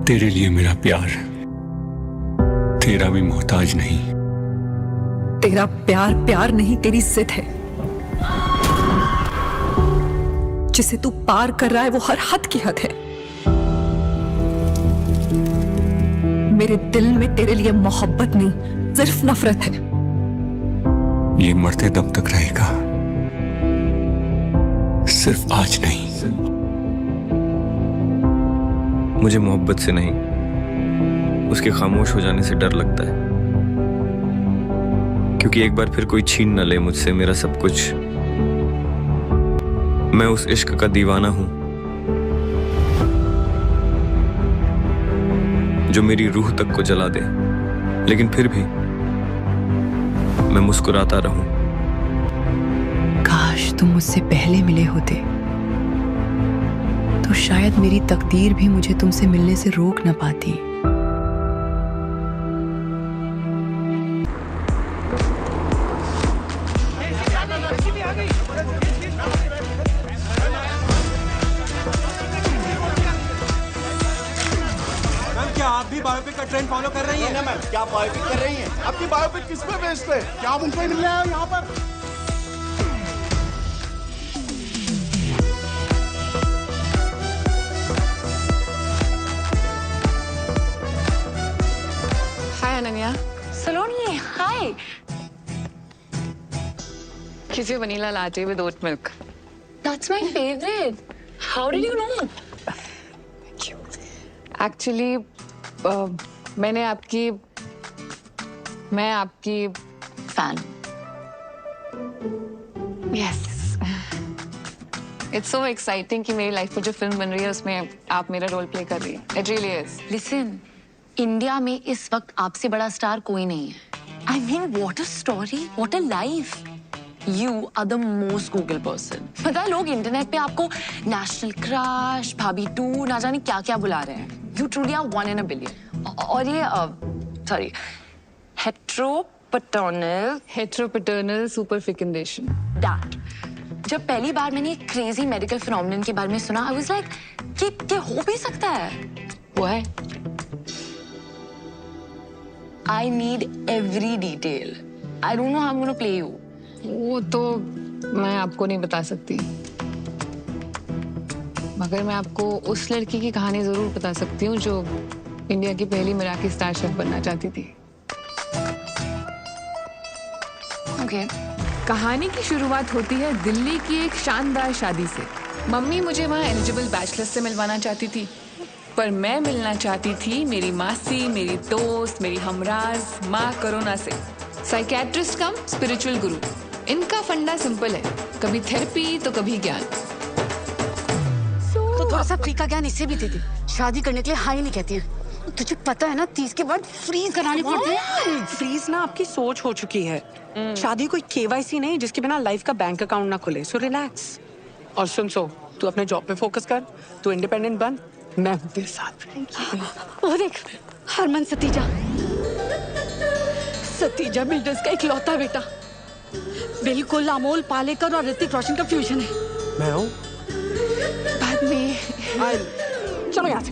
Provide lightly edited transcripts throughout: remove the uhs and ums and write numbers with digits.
तेरे लिए मेरा प्यार तेरा भी मोहताज नहीं। तेरा प्यार प्यार नहीं, तेरी जिद है। जिसे तू पार कर रहा है वो हर हद की हद है। मेरे दिल में तेरे लिए मोहब्बत नहीं, सिर्फ नफरत है। ये मरते दम तक रहेगा, सिर्फ आज नहीं। मुझे मोहब्बत से नहीं, उसके खामोश हो जाने से डर लगता है, क्योंकि एक बार फिर कोई छीन न ले मुझसे मेरा सब कुछ। मैं उस इश्क का दीवाना हूं जो मेरी रूह तक को जला दे, लेकिन फिर भी मैं मुस्कुराता रहूं। काश तुम मुझसे पहले मिले होते तो शायद मेरी तकदीर भी मुझे तुमसे मिलने से रोक न पाती। क्या आप भी बायोपिक का ट्रेंड फॉलो कर रही हैं? मैम, क्या बायोपिक कर रही हैं? आपकी बायोपिक किस पे बेस्ड है? क्या आप उनको ही मिलने आए हो यहाँ पर? हाय अनन्या। सलोनी, हाय। Kiss your vanilla latte with oat milk. That's my favorite. How did you know? Actually, मैं आपकी Fan. Yes. It's so exciting कि मेरी लाइफ में जो फिल्म बन रही है उसमें आप मेरा रोल प्ले कर रही है। It really is. Listen, India में इस वक्त आपसे बड़ा स्टार कोई नहीं है। I mean, what a story, what a life. You are the most Google person. पता है लोग इंटरनेट पे आपको नेशनल क्रश, भाभी 2, ना जाने क्या-क्या बुला रहे हैं। You truly are 1 in a billion. और ये sorry, Heteropaternal superfecundation. that. जब पहली बार मैंने एक क्रेजी मेडिकल फिनोमिनन के बारे में सुना, I was like, कि हो भी सकता है। वो है। I need every detail. I don't know how I'm gonna play you. वो तो मैं आपको नहीं बता सकती, मगर मैं आपको उस लड़की की कहानी जरूर बता सकती हूँ जो इंडिया की पहली मराठी स्टार शेफ बनना चाहती थी। Okay. कहानी की शुरुआत होती है दिल्ली की एक शानदार शादी से। मम्मी मुझे वहाँ एलिजिबल बैचलर्स से मिलवाना चाहती थी, पर मैं मिलना चाहती थी मेरी मासी, मेरी दोस्त, मेरी हमराज माँ करोना से। साइकेट्रिस्ट कम स्पिरिचुअल गुरु। इनका फंडा सिंपल है, कभी थेरेपी तो कभी ज्ञान। तो थोड़ा सा फ्री का ज्ञान इससे भी दे दे। शादी करने के लिए हाई नहीं कहती है। तुझे पता है ना 30 के बाद फ्रीज कराने पड़ते हैं। फ्रीज ना आपकी सोच हो चुकी है। शादी कोई केवाईसी नहीं जिसके बिना लाइफ का बैंक अकाउंट ना खुले। So relax. और सुन, तू अपने जॉब पे फोकस कर, तू इंडिपेंडेंट बन, मैं हूँ तेरे साथ। वो देख, हरमन सतीजा बिल्डर्स का इकलौता बेटा। बिल्कुल अमोल पालेकर और ऋतिक रोशन का फ्यूजन है। मैं हूँ। बाद में चलो यहाँ से।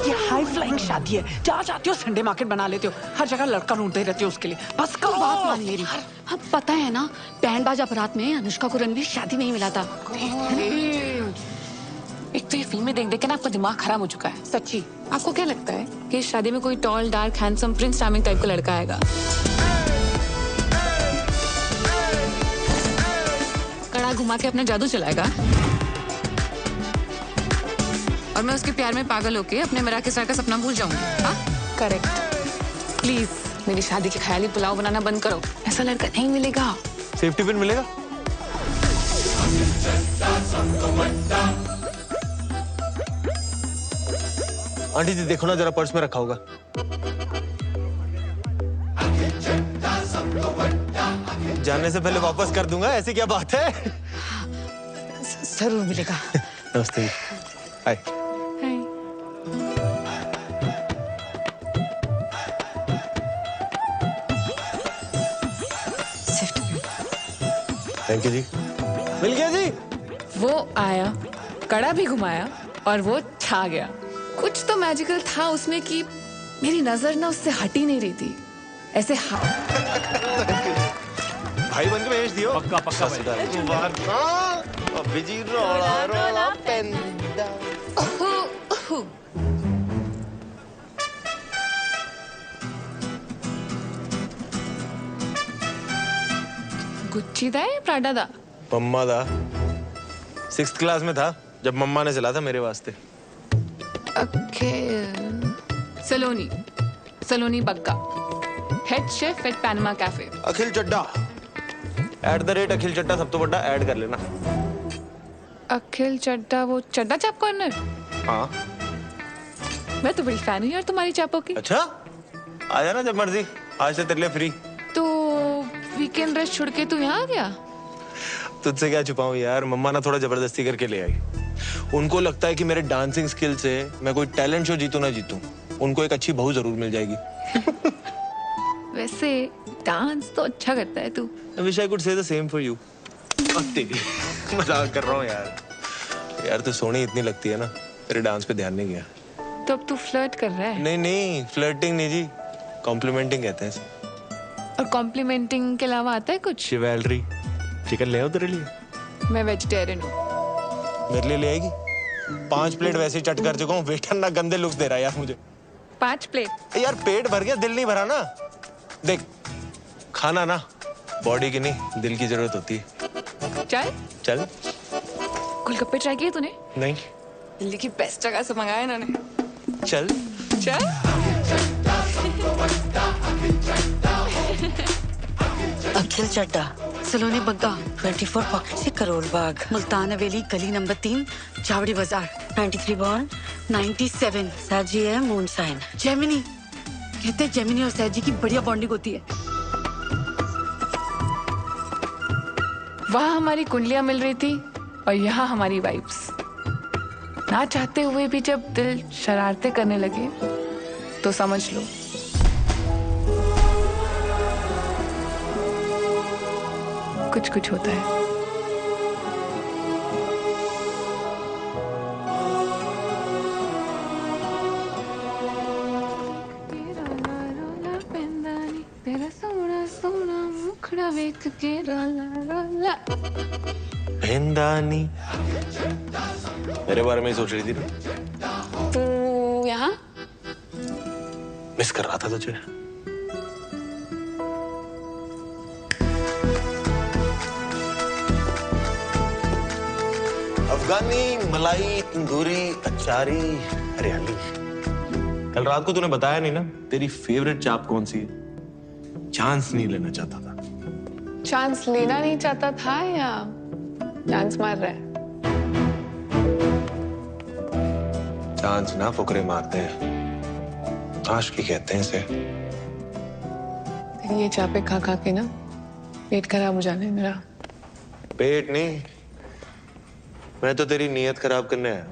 ये हाई फ्लाइंग शादी है, जहाँ चाहती हो संडे मार्केट बना लेते हो। हर जगह लड़का ढूंढते रहते हो उसके लिए। बस करो, बात मान मेरी। अब पता है ना, बैंड बाजा बारात में अनुष्का को रणवीर शादी में ही मिला था। एक तो ये फिल्में देख देख के ना आपका दिमाग खराब हो चुका है। सच्ची। आपको क्या लगता है कि इस शादी में कोई tall, dark, handsome, prince charming type का लड़का आएगा? कड़ा घुमा के अपना जादू चलाएगा और मैं उसके प्यार में पागल होके अपने मराठी स्टार का सपना भूल जाऊंगी। हाँ, करेक्ट। प्लीज मेरी शादी के ख्याली पुलाव बनाना बंद करो। ऐसा लड़का नहीं मिलेगा। सेफ्टी पिन मिलेगा? आंटी जी देखो ना, जरा पर्स में रखा होगा। जाने से पहले वापस कर दूंगा, ऐसी क्या बात है? जरूर मिलेगा। नमस्ते। हाय। सेफ्टी थैंक यू जी। मिल गया जी। वो आया कड़ा भी घुमाया और वो छा गया। कुछ तो मैजिकल था उसमें कि मेरी नजर ना उससे हट ही नहीं रही थी। ऐसे भाई बन के भेज दियो। पक्का पक्का अभी जी रोला रोला पेंदा। गुच्ची दा या प्राडा दा? मम्मा दा 6th क्लास में था जब मम्मा ने चला था मेरे वास्ते। Saloni Saloni Bagga, head chef at Panama cafe. Akhil Chaddha @Akhil चड्डा सब तो बड़ा ऐड कर लेना। अखिल चड्डा, वो चड्डा चाप कॉर्नर? हाँ मैं तो बड़ी फैन हूँ यार तुम्हारी चापों की। अच्छा आ जाना जब मर्जी, आज से तेरे लिए फ्री। तो वीकेंड रेस्ट छोड़ के तू यहाँ आ गया? तुझसे क्या छुपाऊं यार, मम्मा ना थोड़ा जबरदस्ती करके ले आई। उनको लगता है कि मेरे डांसिंग स्किल से मैं कोई टैलेंट शो जीतूं ना जीतूं, उनको एक अच्छी बहू जरूर मिल जाएगी। वैसे डांस तो अच्छा करता है तू। I wish I could say the same for you। तेरी मजाक कर रहा हूँ यार। यार तू सोनी इतनी लगती है ना, तेरे डांस पे ध्यान नहीं गया। तो अब तू फ्लर्ट कर रहा है? नहीं नहीं, फ्लर्टिंग नहीं जी, कॉम्प्लीमेंटिंग कहते हैं इसे। और कॉम्प्लीमेंटिंग के अलावा आता है कुछ? शिवैलरी। चिकन ले आओ तेरे लिए? मैं वेजिटेरियन हूँ। मेरे लिए ले आएगी? 5 प्लेट वैसे ही चट कर चुका हूँ, वेटर ना गंदे लुक्स दे रहा है यार मुझे। 5 प्लेट? यार पेट भर गया, दिल नहीं भरा ना। देख खाना ना बॉडी की नहीं, दिल की जरूरत होती है। चाय? चल। गोलगप्पे ट्राई किए तूने? नहीं। दिल्ली की बेस्ट जगह से मंगाया इन्होंने। चल। चल। अखिल चड्डा, सलोनी बग्गा, 24 पॉकेट से करोल बाग, मुल्तान हवेली, गली नंबर 3, चावड़ी बाजार, 93 बॉर्न, 97, सैजी है मून साइन। जेमिनी, कहते हैं जेमिनी और सैजी की बढ़िया बॉन्डिंग होती है। वहाँ हमारी कुंडलियां मिल रही थी और यहाँ हमारी वाइब्स। ना चाहते हुए भी जब दिल शरारतें करने लगे तो समझ लो कुछ कुछ होता है। तेरा सोना सोना मुखड़ा वेख के रोला रोला। पेंदानी मेरे बारे में ही सोच रही थी ना? तू यहाँ? मिस कर रहा था तुझे। अफगानी मलाई तंदूरी अचारी हरियाली। कल रात को तूने बताया नहीं ना तेरी फेवरेट चाप कौन सी है? चांस नहीं लेना चाहता था। चांस लेना नहीं चाहता था या चांस मार रहा है? चांस ना फुकरे मारते हैं, आशिकी कहते हैं इसे। तेरी ये चापे खा खा के ना पेट खराब हो जाने मेरा। पेट नहीं, मैं तो तेरी नीयत खराब करने आया।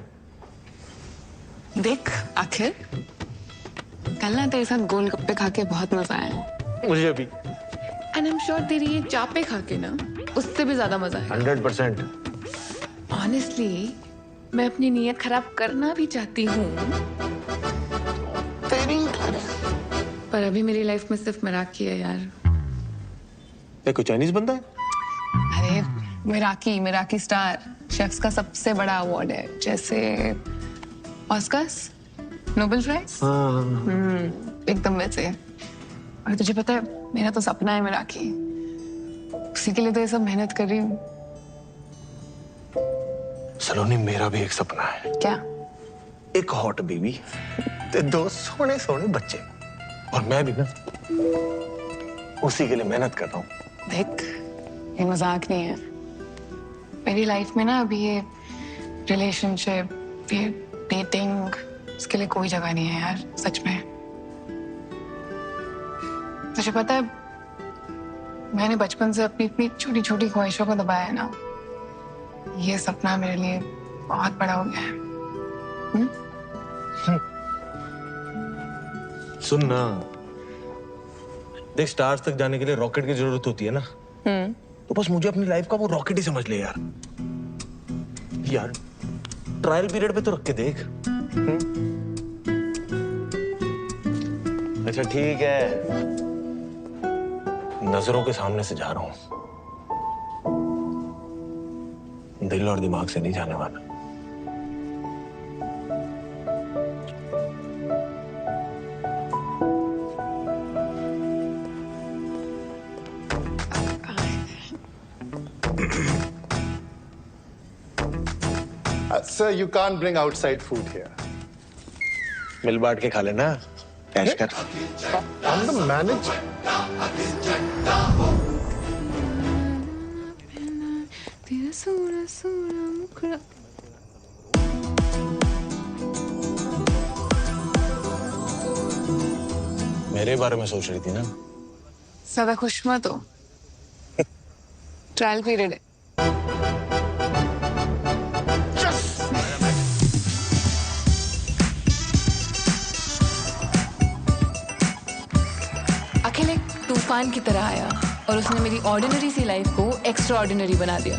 देख आखिर कल ना तेरे साथ गोलगप्पे खा के बहुत मजा आया। मुझे भी। एंड आई एम श्योर तेरी ये चापे खा के ना उससे भी ज्यादा मजा आया। 100%। ऑनेस्टली मैं अपनी नीयत खराब करना भी चाहती हूँ, पर अभी मेरी लाइफ में सिर्फ मिराकी है यार। ये कोई चाइनीज बंदा है? अरे मिराकी स्टार, शेफ्स का सबसे बड़ा अवार्ड है, जैसे ऑस्कर्स, नोबेल प्राइज। एकदम वैसे। और तुझे पता है मेरा तो सपना है मिराकी, उसी के लिए तो ये सब मेहनत कर रही हूँ। सलोनी मेरा भी एक सपना है। क्या? एक हॉट बेबी ते 2 सोने सोने बच्चे, और मैं भी ना उसी के लिए मेहनत कर रहा हूँ। देख ये मजाक नहीं है, मेरी लाइफ में ना अभी ये रिलेशनशिप, ये डेटिंग, इसके लिए कोई जगह नहीं है यार, सच में। तुझे पता है मैंने बचपन से अपनी इतनी छोटी छोटी ख्वाहिशों को दबाया है ना, ये सपना मेरे लिए बहुत बड़ा हो गया है। सुन ना, देख स्टार्स तक जाने के लिए रॉकेट की जरूरत होती है ना, तो बस मुझे अपनी लाइफ का वो रॉकेट ही समझ ले यार। ट्रायल पीरियड पे तो रख के देख। अच्छा ठीक है, नजरों के सामने से जा रहा हूं, दिल और दिमाग से नहीं जाने वाला। Sir, you can't bring outside food here. मिल बांट के खा लेना, कैश कर। I'm the manager. तेरा सोना सोना मुखड़ा। मेरे बारे में सोच रही थी ना? ज्यादा खुश मत हो, ट्रायल पीरियड है। अखिल एक तूफान की तरह आया और उसने मेरी ऑर्डिनरी सी लाइफ को एक्स्ट्रा ऑर्डिनरी बना दिया।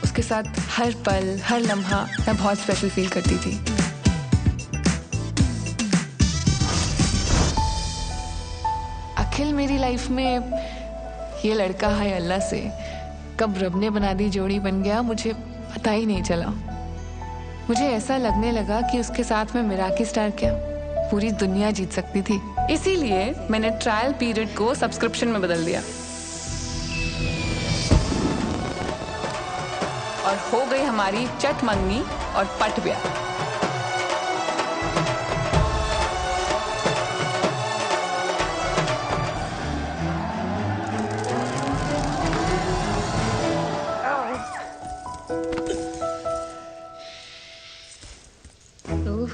उसके साथ हर पल हर लम्हा मैं बहुत स्पेशल फील करती थी। अखिल मेरी लाइफ में ये लड़का है अल्लाह से कब रब ने बना दी जोड़ी बन गया, मुझे पता ही नहीं चला। मुझे ऐसा लगने लगा कि उसके साथ में मिराकी स्टार क्या पूरी दुनिया जीत सकती थी। इसीलिए मैंने ट्रायल पीरियड को सब्सक्रिप्शन में बदल दिया और हो गई हमारी चट मंगनी और पट ब्याह।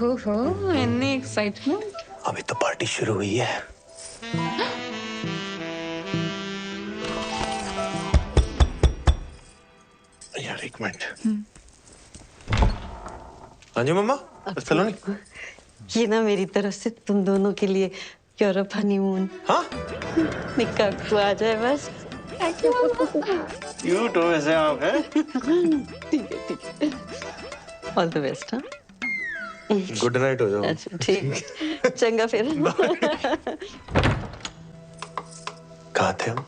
ओहो, इतनी एक्साइटमेंट। अभी तो पार्टी शुरू हुई है। यार एक मिनट। हाँ जी मम्मा, सलोनी। ये ना मेरी तरफ से तुम दोनों के लिए यूरोप हनीमून। हाँ? निकाह को आ जाए बस। क्यूट हो वैसे आप, हैं? ठीक है। All the best. हाँ, गुड नाइट हो जाओ। अच्छा ठीक, चंगा फिर। कहाँ थे हम?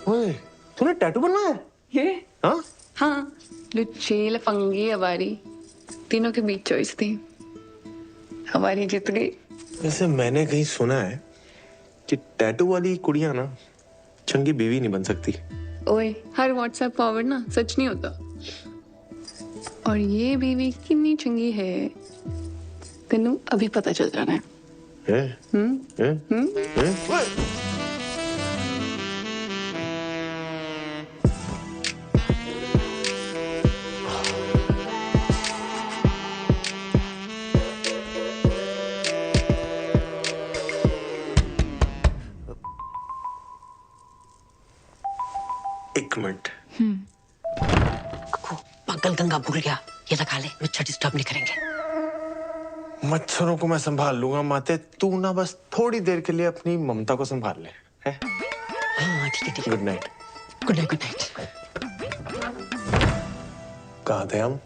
ओए, तूने टैटू बनवाया है? ये? हाँ? हाँ, लुच्ची लफंगी हमारी तीनों के बीच चॉइस थी, हमारी जीत गई। वैसे मैंने कहीं सुना है कि टैटू वाली कुड़ियां ना चंगी बीवी नहीं बन सकती। ओए, हर व्हाट्सएप फॉरवर्ड ना सच नहीं होता। और ये बीवी कितनी चंगी है तेनू अभी पता चल जाना है। एक मिनट। पागल गंगा भूल गया, ये लगा ले, मच्छर डिस्टर्ब नहीं करेंगे। मच्छरों को मैं संभाल लूंगा माते, तू ना बस थोड़ी देर के लिए अपनी ममता को संभाल ले। है? हाँ ठीक है। Good night. Good night. Good night. कहाँ थे हम?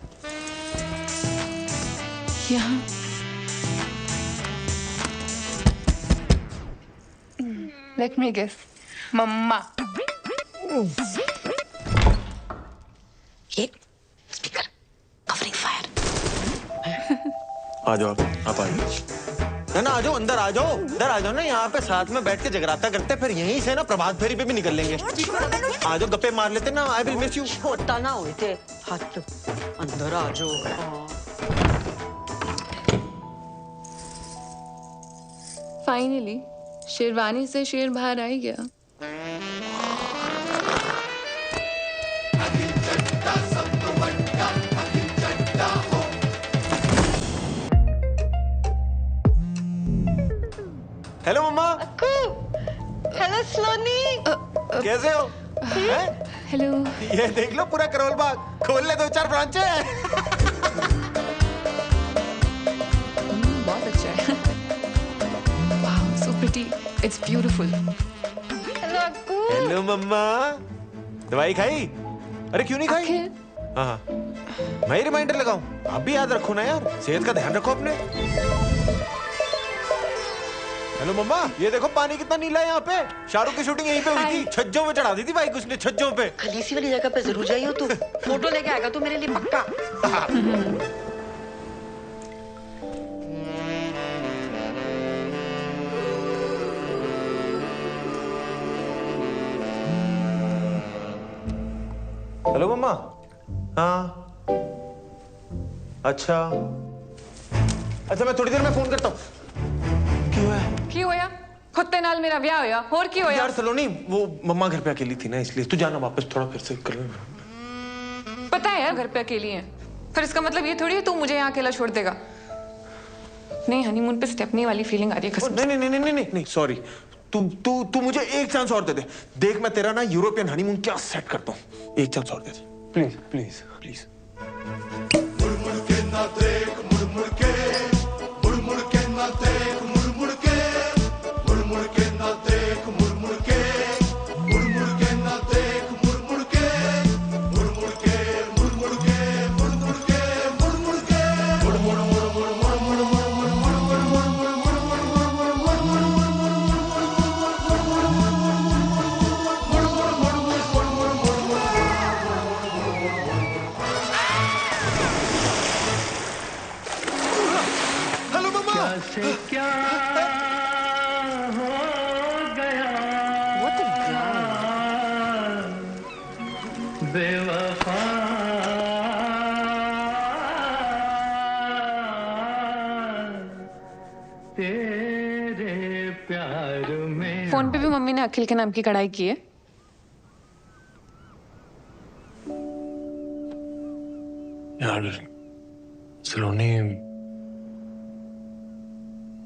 यहाँ। लेट मी गेस, मम्मा। ये स्पीकर कवरिंग फायर। आ जाओ, आप आ जाओ। है ना, आ जाओ, अंदर आ जाओ, इधर आ जाओ ना, यहाँ पे साथ में बैठ के जगराता करते, फिर यहीं से ना प्रभात फेरी पे भी निकल लेंगे। आ जाओ, गप्पे मार लेते ना। I will miss you. छोटा ना हुए थे हाथ, अंदर आ जाओ। फाइनली शेरवानी से शेर बाहर आ ही गया। हेलो मम्मा। हेलो सलोनी। कैसे हो? हेलो। ये देख लो पूरा करोल बाग, खोल ले 2-4 ब्रांचें। It's beautiful. हेलो मम्मा, दवाई खाई? अरे क्यों नहीं खाई? अखिल, हाँ हाँ, मैं ही रिमाइंडर लगाऊं? आप भी याद रखो ना यार, सेहत का ध्यान रखो अपने। हेलो मम्मा, ये देखो पानी कितना नीला है यहाँ पे। शाहरुख की शूटिंग यहीं पे हुई थी, छज्जों में चढ़ा दी थी बाइक उसने, छज्जों पे। खलीसी वाली जगह पे जरूर जाइयो तू, फोटो लेके आएगा तू मेरे लिए पक्का। हेलो मम्मा। हाँ अच्छा अच्छा, मैं थोड़ी देर में फोन करता हूँ। क्यों है? की होया? खुत्ते नाल मेरा ब्याह होया, और की होया? यार सलोनी, वो मम्मा घर पे अकेली थी ना, इसलिए तू जाना वापस थोड़ा फिर से कर लेना। पता है यार घर पे अकेली है, फिर इसका मतलब ये थोड़ी है तू मुझे यहाँ अकेला छोड़ देगा। नहीं, हनीमून पे स्टेपनी वाली फीलिंग आ रही है कसम से। नहीं नहीं नहीं नहीं नहीं, सॉरी। तू मुझे एक चांस और दे दे। देख मैं तेरा ना यूरोपियन हनीमून क्या सेट करता हूँ। एक चांस और दे दे प्लीज प्लीज प्लीज। क्या हो गया बेवफा, तेरे प्यार में। फोन पे भी मम्मी ने अखिल के नाम की कढ़ाई की है। यार सलोनी,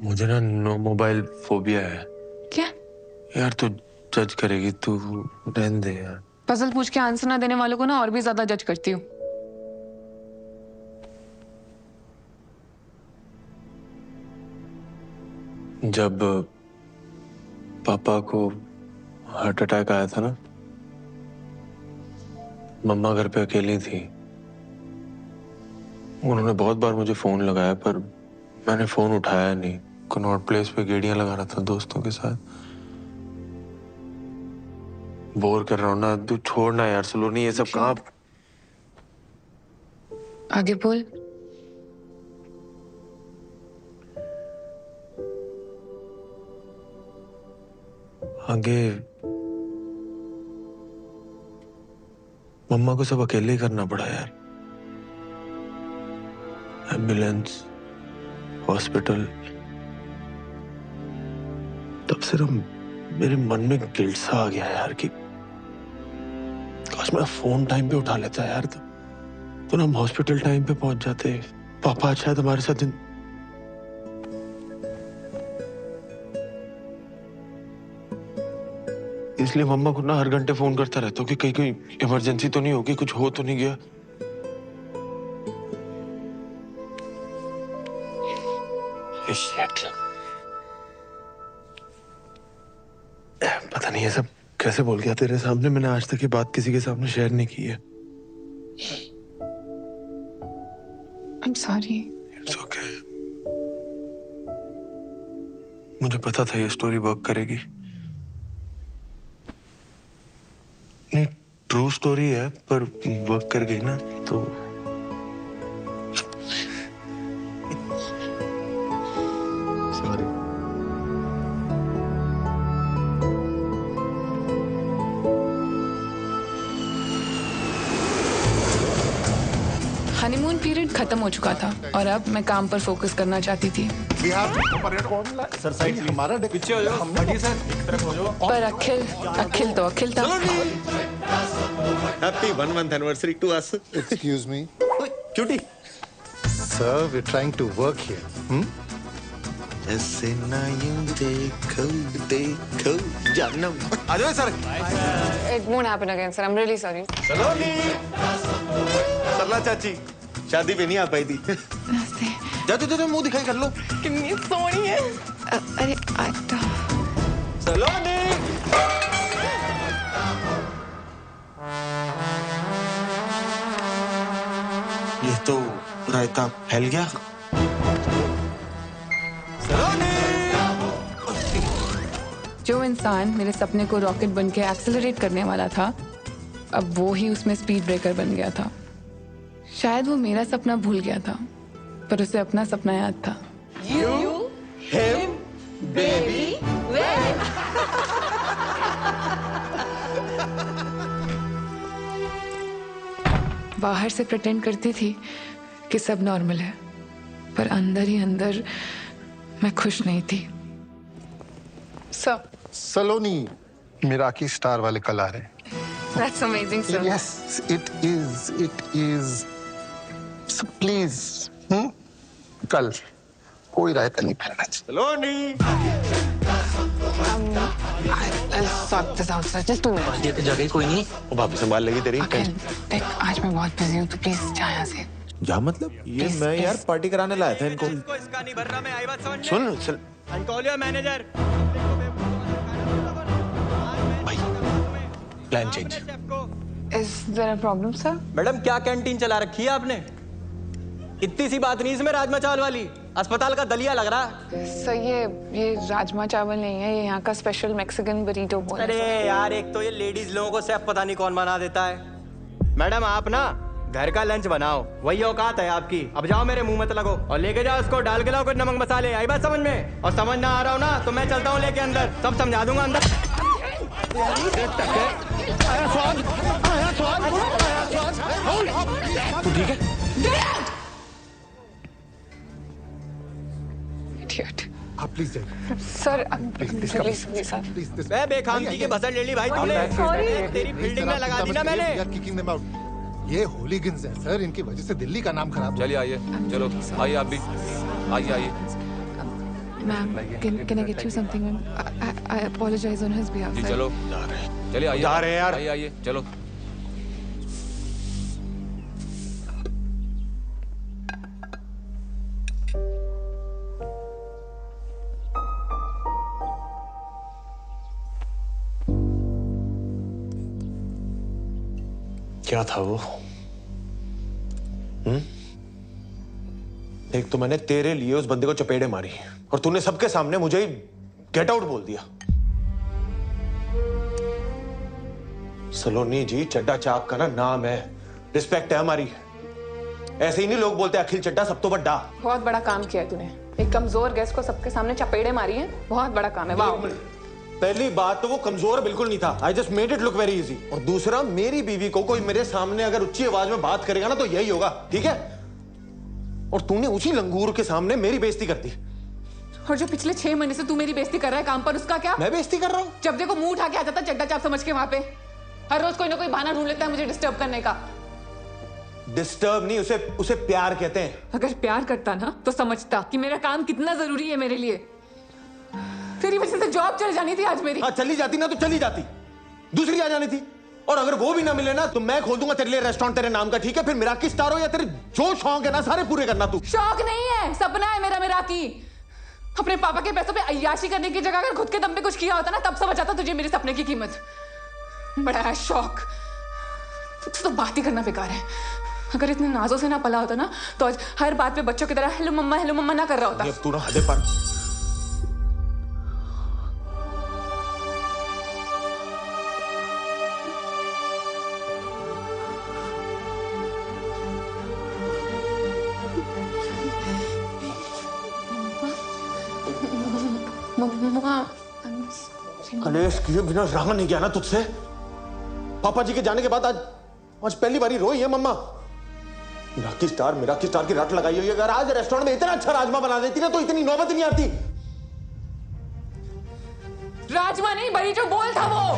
मुझे ना नो मोबाइल फोबिया है। क्या? यार तू जज करेगी, तू रहने दे यार। पजल पूछ के आंसर ना देने वालों को ना और भी ज्यादा जज करती हूँ। जब पापा को हार्ट अटैक आया था ना, मम्मा घर पे अकेली थी। उन्होंने बहुत बार मुझे फोन लगाया पर मैंने फोन उठाया नहीं। कनॉट प्लेस पे गेड़ियां लगा रहा था दोस्तों के साथ। बोर कर रहा हूं ना, तू छोड़ना यार सलोनी, ये सब कहाँ। आगे बोल। आगे मम्मा को सब अकेले ही करना पड़ा यार। Ambulance, hospital. तब से ना मेरे मन में गिल्ट सा आ गया यार कि काश मैं फोन टाइम पे उठा लेता यार, तो ना हम हॉस्पिटल टाइम पे पहुंच जाते। पापा आज शायद हमारे साथ इसलिए मम्मा को ना हर घंटे फोन करता रहता हूँ कि कहीं कोई इमरजेंसी तो नहीं होगी, कुछ हो तो नहीं गया। पता नहीं ये सब कैसे बोल गया तेरे सामने। मैंने आज तक ये बात किसी के सामने शेयर नहीं की है। I'm sorry. It's okay. मुझे पता था ये स्टोरी वर्क करेगी। नहीं, ट्रू स्टोरी है पर वर्क कर गई ना तो। सॉरी। हनीमून पीरियड खत्म हो चुका था और अब मैं काम पर फोकस करना चाहती थी। सर साइड हमारा पीछे हो जाओ, हटिए सर, एक तरफ हो जाओ। पर अखिल तो अखिल था। Happy 1 month anniversary to us. Excuse me. Cutie. Sir, we're trying to work here. ऐसे ना यूं देखो जानम। आ जाओ sir. It won't happen again, sir. I'm really sorry. सलोनी, सरला चाची शादी पे नहीं आ पाई थी। नमस्ते। जा मुंह दिखाई कर लो। कितनी सोहनी है। अरे आटा। सलोनी। ये तो रायता फैल गया। जो इंसान मेरे सपने को रॉकेट बन के एक्सेलरेट करने वाला था, अब वो ही उसमें स्पीड ब्रेकर बन गया था। शायद वो मेरा सपना भूल गया था, पर उसे अपना सपना याद था। बाहर से प्रिटेंड करती थी कि सब नॉर्मल है, पर अंदर ही अंदर मैं खुश नहीं थी। सर, सलोनी मिराकी स्टार वाले कल आ रहे हैं। That's amazing sir. Yes, it is. So please, कल कोई रायता नहीं फैलना चाहिए। सलोनी। I'll sort this out, sir. Just 2 minutes. ये तो जगह कोई नहीं, वो भाभी संभाल लेगी तेरी। देख, आज मैं बहुत बिजी हूँ, तो प्लीज जा यहाँ से। जा मतलब? ये मैं यार पार्टी कराने लाया था इनको। इसका नहीं भर रहा, मैं आई बात समझ में। सुन आई कॉल योर मैनेजर। भाई, plan change. Is there a problem, sir? Madam क्या कैंटीन चला रखी है आपने? इतनी सी बात नहीं इसमें राजमा चावल वाली, अस्पताल का दलिया लग रहा है। सर, ये राजमा चावल नहीं है, ये यहाँ का स्पेशल मैक्सिकन बरीटो बोल। अरे यार, एक तो ये लेडीज लोगों को सेफ पता नहीं कौन बना देता है। मैडम आप ना घर का लंच बनाओ, वही औकात है आपकी। अब जाओ, मेरे मुंह मत लगो और लेके जाओ उसको, डाल के लाओ कुछ नमक मसाले। आई बात समझ में? और समझ ना आ रहा हो ना तो मैं चलता हूँ लेके अंदर, सब समझा दूंगा अंदर। तू ठीक है? आप प्लीज जाइए। Sir, please sir. प्लीज मैं बेखामती की बसर ले ली भाई तुमने। तेरी फील्डिंग में लगा दी ना मैंने। Kicking them out. ये होलीगन्स हैं सर, इनकी वजह से दिल्ली का नाम खराब। चलिए आइए, चलो आइए आप भी आइए। Ma'am, can I get you something, ma'am? I apologize on his behalf. जी चलो, चलिए आइए। जा रहे हैं यार। आइए चलो। क्या था वो? एक तो मैंने तेरे लिए उस बंदे को चपेड़े मारी और तूने सबके सामने मुझे ही गेट आउट बोल दिया। सलोनी जी, चड्डा चाप का ना नाम है, रिस्पेक्ट है हमारी। ऐसे ही नहीं लोग बोलते अखिल चड्डा सब तो बड्डा। बहुत बड़ा काम किया है तूने, एक कमजोर गेस्ट को सबके सामने चपेड़े मारी है, बहुत बड़ा काम है। वाह। पहली बात तो वो कमजोर बिल्कुल नहीं था, I just made it look very easy. और दूसरा, मेरी बीवी को कोई मेरे सामने अगर ऊंची आवाज में बात करेगा ना तो यही होगा, ठीक है? और तूने उसी लंगूर के सामने मेरी बेइज्जती कर दी। और जो पिछले 6 महीने से तू मेरी बेइज्जती कर रहा है काम पर, उसका क्या? मैं बेइज्जती कर रहा हूँ? जब देखो मुंह उठा के आ जाता चड्डा चाप समझ के वहां पे। हर रोज कोई ना कोई बहाना ढूंढ लेता है मुझे डिस्टर्ब करने का। डिस्टर्ब नहीं, उसे प्यार कहते हैं। अगर प्यार करता ना तो समझता कि मेरा काम कितना जरूरी है मेरे लिए। तेरी वजह से जॉब चली जानी थी आज मेरी। हाँ, चली जाती ना तो चली जाती, दूसरी आ जानी थी। और अगर वो भी ना मिले ना तो मैं खोल दूंगा तेरे लिए रेस्टोरेंट तेरे नाम का, ठीक है? फिर मिराकी स्टार हो या तेरे जो शौक है ना सारे पूरे करना तू। शौक नहीं है, सपना है मेरा मिराकी। अपने पापा के पैसों पे अय्याशी करने की जगह अगर खुद के दम पे कुछ किया होता ना तब समझ आता तुझे मेरे सपने की कीमत। बड़ा है शौक, तो बात ही करना बेकार है। अगर इतने नाजों से ना पला होता ना तो आज हर बात पे बच्चों की तरह हेलो मम्मा ना कर रहा होता। अब तू ना हदे पर। कलेश किए बिना रहा नहीं गया ना तुझसे। पापा जी के जाने के बाद आज पहली बारी रोई है मम्मा। मिराकी स्टार की रट लगाई हुई है। अगर आज रेस्टोरेंट में इतना अच्छा राजमा बना देती ना तो इतनी नौबत ही नहीं आती। राजमा नहीं, बड़ी जो बोल था वो।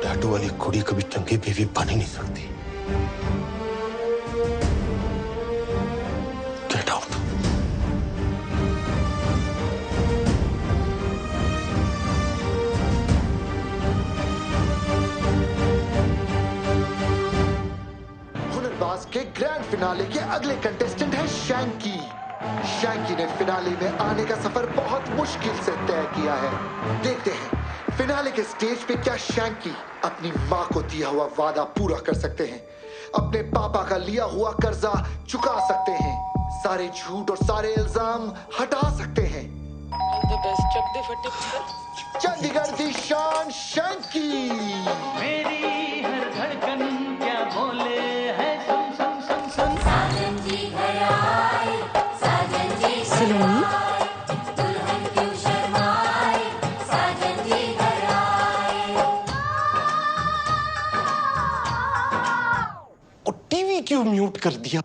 टैटू वाली कुड़ी कभी चंगी बीवी बन ही नहीं सकती। Get out. फिनाले के अगले कंटेस्टेंट है शैंकी। शैंकी ने फिनाले में आने का सफर बहुत मुश्किल से तय किया है। देखते हैं फिनाले के स्टेज पे क्या शैंकी अपनी माँ को दिया हुआ वादा पूरा कर सकते हैं, अपने पापा का लिया हुआ कर्जा चुका सकते हैं, सारे झूठ और सारे इल्जाम हटा सकते हैं। चंडीगढ़ की शान शैंकी। मेरी हर धड़कन क्या बोले है, सुन सुन सुन सुन। साजन जी घर आए, साजन जी सलोनी दुल्हन क्यों शर्माए, साजन जी घर आए। और टीवी क्यों म्यूट कर दिया?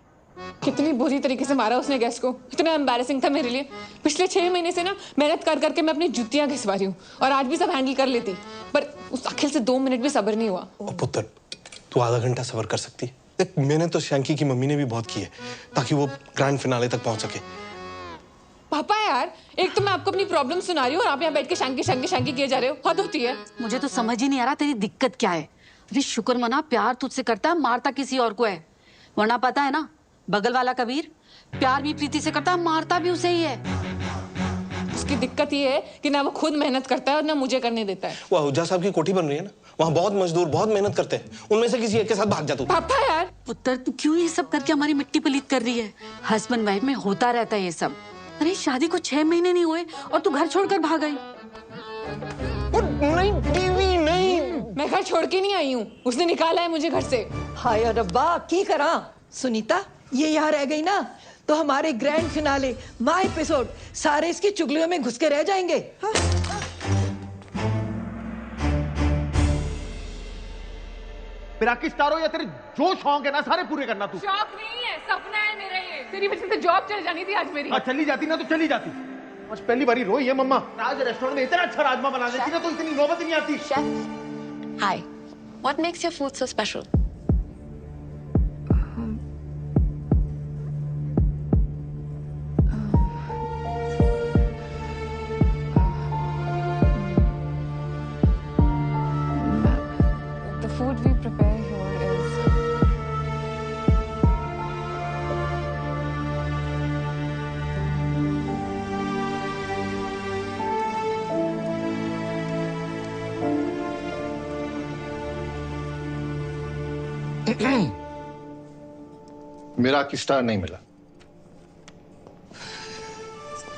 कितनी बुरी तरीके से मारा उसने गेस्ट को, इतना एम्बैरेसिंग था मेरे लिए। पिछले 6 महीने से ना मेहनत कर करके मैं अपनी जुतियां घिसवा रही हूँ और आज भी सब हैंडल कर लेती, पर उस अखिल से 2 मिनट भी सब्र नहीं हुआ। ओ पुत्र, तू आधा घंटा सब्र कर सकती है? देख, मैंने तो शैंकी की मम्मी ने भी बहुत की है ताकि वो ग्रैंड फिनाले तक पहुंच सके। पापा यार, एक तो मैं आपको अपनी प्रॉब्लम सुना रही हूँ और आप यहाँ बैठ के शैंकी शैंकी शैंकी किए जा रहे हो, हद होती है। मुझे तो समझ ही नहीं आ रहा तेरी दिक्कत क्या है। अरे शुक्र मना, प्यार तुझसे करता है, मारता किसी और को है। वरना पता है ना, बगल वाला कबीर प्यार भी प्रीति से करता है, मारता भी उसे ही है। उसकी दिक्कत ये है कि ना वो खुद मेहनत करता है और ना मुझे करने देता है। वो हुज्जा साहब की कोठी बन रही है ना, वहाँ बहुत मजदूर बहुत मेहनत करते हैं, उनमें से किसी एक के साथ भाग जा तू। पापा यार, पुत्र तू क्यों ये सब करके हमारी मिट्टी पलीत कर रही है? हस्बैंड वाइफ में होता रहता है ये सब। अरे शादी को 6 महीने नहीं हुए और तू घर छोड़कर भाग गई। नहीं टीवी नहीं, मैं घर छोड़ के नहीं आई हूँ, उसने निकाला है मुझे घर से। हाय रब्बा, की करा सुनीता, ये यहाँ रह गई ना तो हमारे ग्रैंड फिनाले माय एपिसोड सारे इसकी चुगलियों में घुस के रह जाएंगे। हाँ? मेरा किस तारो या तेरे जो शौक है ना सारे पूरे करना तू। शौक नहीं है, सपना है मेरा ये। तेरी वजह से जॉब चल जानी थी आज मेरी। चली जाती ना तो चली जाती। आज पहली बारी रोई है मम्मा। आज रेस्टोरेंट में इतना अच्छा राजमा बना देती ना तो इतनी नौबत नहीं आती। Hi. What makes your food so special? The food we prepare here is मेरा की स्टार नहीं मिला।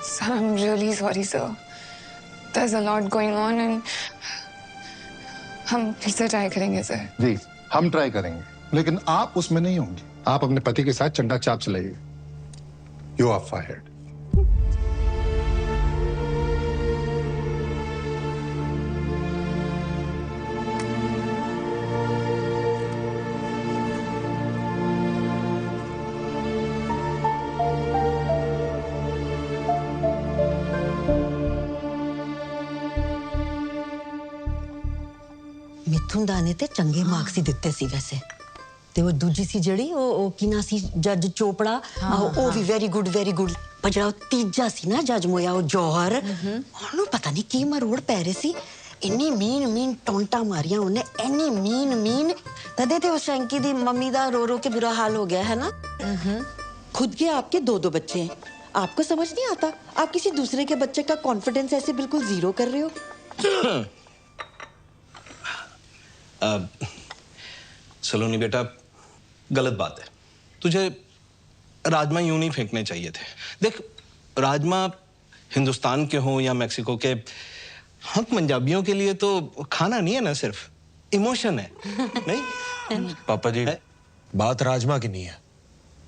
Sir, I'm really sorry, sir. There's a lot going on and हम फिर से ट्राई करेंगे सर। जी हम ट्राई करेंगे, लेकिन आप उसमें नहीं होंगे। आप अपने पति के साथ चंडा चाप चलाइए। You are fired. मिथुन दाने ते चंगे मार्क्स ही दिते सी वैसे ते वो दूजी सी जड़ी ओ किना सी जज चोपड़ा ओ भी वेरी गुड पर जड़ा तीजा सी ना जज मोया ओ जौहर ओनु पता नहीं की मरोड़ पैरे सी इन्नी मीन टोंटा मारियां उन्हें इन्नी मीन तदे ते उस शैंकी दी मम्मी दा रो के बुरा हाल हो गया है ना। खुद के आपके 2 बच्चे हैं, आपको समझ नहीं आता आप किसी दूसरे के बच्चे का कॉन्फिडेंस ऐसे बिल्कुल जीरो कर रहे हो। सलोनी बेटा, गलत बात है। तुझे राजमा यूं नहीं फेंकने चाहिए थे। देख, राजमा हिंदुस्तान के हों या मैक्सिको के, हम पंजाबियों के लिए तो खाना नहीं है ना, सिर्फ इमोशन है। नहीं पापा जी, बात राजमा की नहीं है,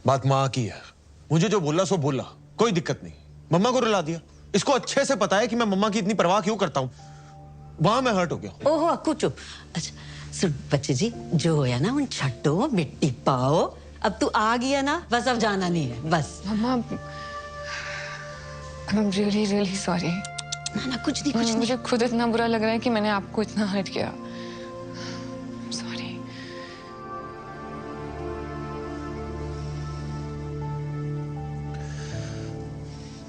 बात माँ की है। मुझे जो बोला सो बोला, कोई दिक्कत नहीं। मम्मा को रुला दिया। इसको अच्छे से पता है कि मैं मम्मा की इतनी परवाह क्यों करता हूँ। वहां मैं हर्ट हो गया। ओहो अक्कू चुप। अच्छा सुन बच्चे जी, जो होया ना उन छट्टो मिट्टी पाओ। अब तू आ गया ना, बस अब जाना नहीं है बस। मम्मा, I'm really sorry। ना कुछ नहीं। मुझे खुद इतना बुरा लग रहा है कि मैंने आपको इतना हर्ट किया। सॉरी।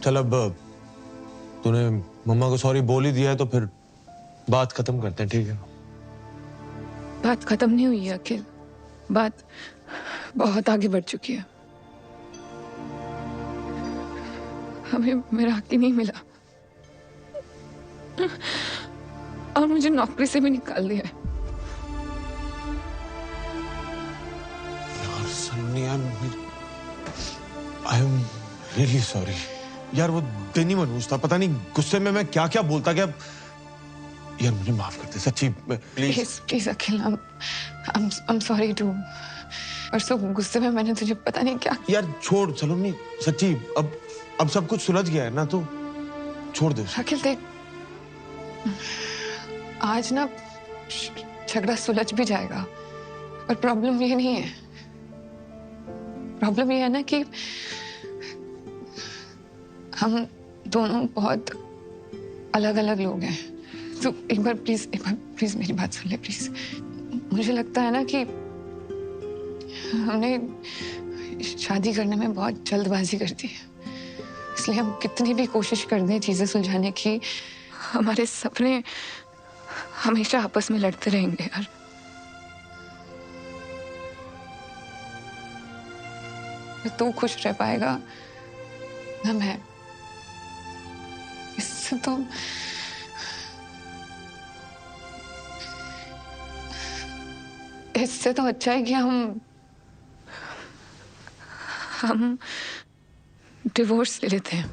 चल अब तूने मम्मा को सॉरी बोल ही दिया है तो फिर बात खत्म करते हैं, ठीक है? बात खत्म नहीं हुई है अखिल, बात बहुत आगे बढ़ चुकी है। हमें मेरा हक ही नहीं मिला और मुझे नौकरी से भी निकाल दिया है। यार Sunny, I am really sorry यार। वो दिन ही मनहूस था, पता नहीं गुस्से में मैं क्या क्या बोलता गया। यार मुझे माफ कर दे सच्ची, please please Akhil, I'm sorry too। परसों गुस्से में मैंने तुझे पता नहीं क्या। यार छोड़, चलो नहीं सच्ची, अब सब कुछ सुलझ गया है ना, तो छोड़ दे। अखिल देख, आज ना झगड़ा सुलझ भी जाएगा, पर प्रॉब्लम ये नहीं है। प्रॉब्लम ये है ना कि हम दोनों बहुत अलग अलग लोग हैं। तो एक बार प्लीज मेरी बात सुन ले प्लीज। मुझे लगता है ना कि हमने शादी करने में बहुत जल्दबाजी कर दी है, इसलिए हम कितनी भी कोशिश कर दें चीजें सुलझाने की, हमारे सपने हमेशा आपस में लड़ते रहेंगे यार। तू खुश रह पाएगा ना मैं। इससे तो अच्छा है कि हम डिवोर्स ले लेते हैं।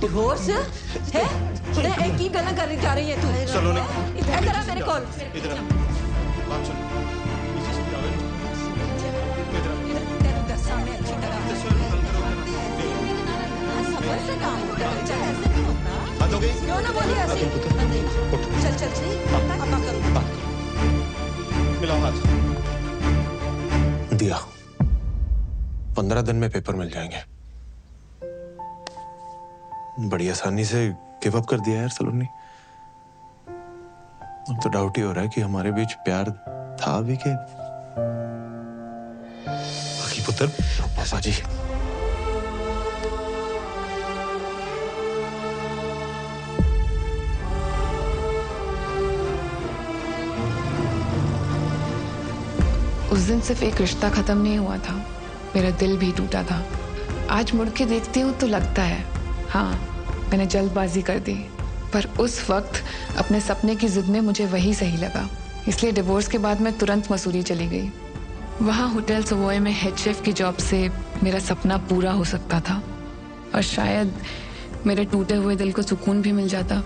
डिवोर्स है? एक ही गला कर जा रही है तू। चलो ना, इधर आ मेरे कॉल। इधर बात सुन। क्यों ना बोलिए ऐसे? चल चल मिलाओ हाथ। दिया 15 दिन में पेपर मिल जाएंगे। बड़ी आसानी से गिव अप कर दिया यार सलोनी। अब तो डाउट ही हो रहा है कि हमारे बीच प्यार था भी के बाकी पुत्र। पापा जी उस दिन सिर्फ एक रिश्ता खत्म नहीं हुआ था, मेरा दिल भी टूटा था। आज मुड़ के देखती हूँ तो लगता है हाँ, मैंने जल्दबाजी कर दी, पर उस वक्त अपने सपने की जिद में मुझे वही सही लगा। इसलिए डिवोर्स के बाद मैं तुरंत मसूरी चली गई। वहाँ होटल सवॉय में हेड शेफ की जॉब से मेरा सपना पूरा हो सकता था और शायद मेरे टूटे हुए दिल को सुकून भी मिल जाता।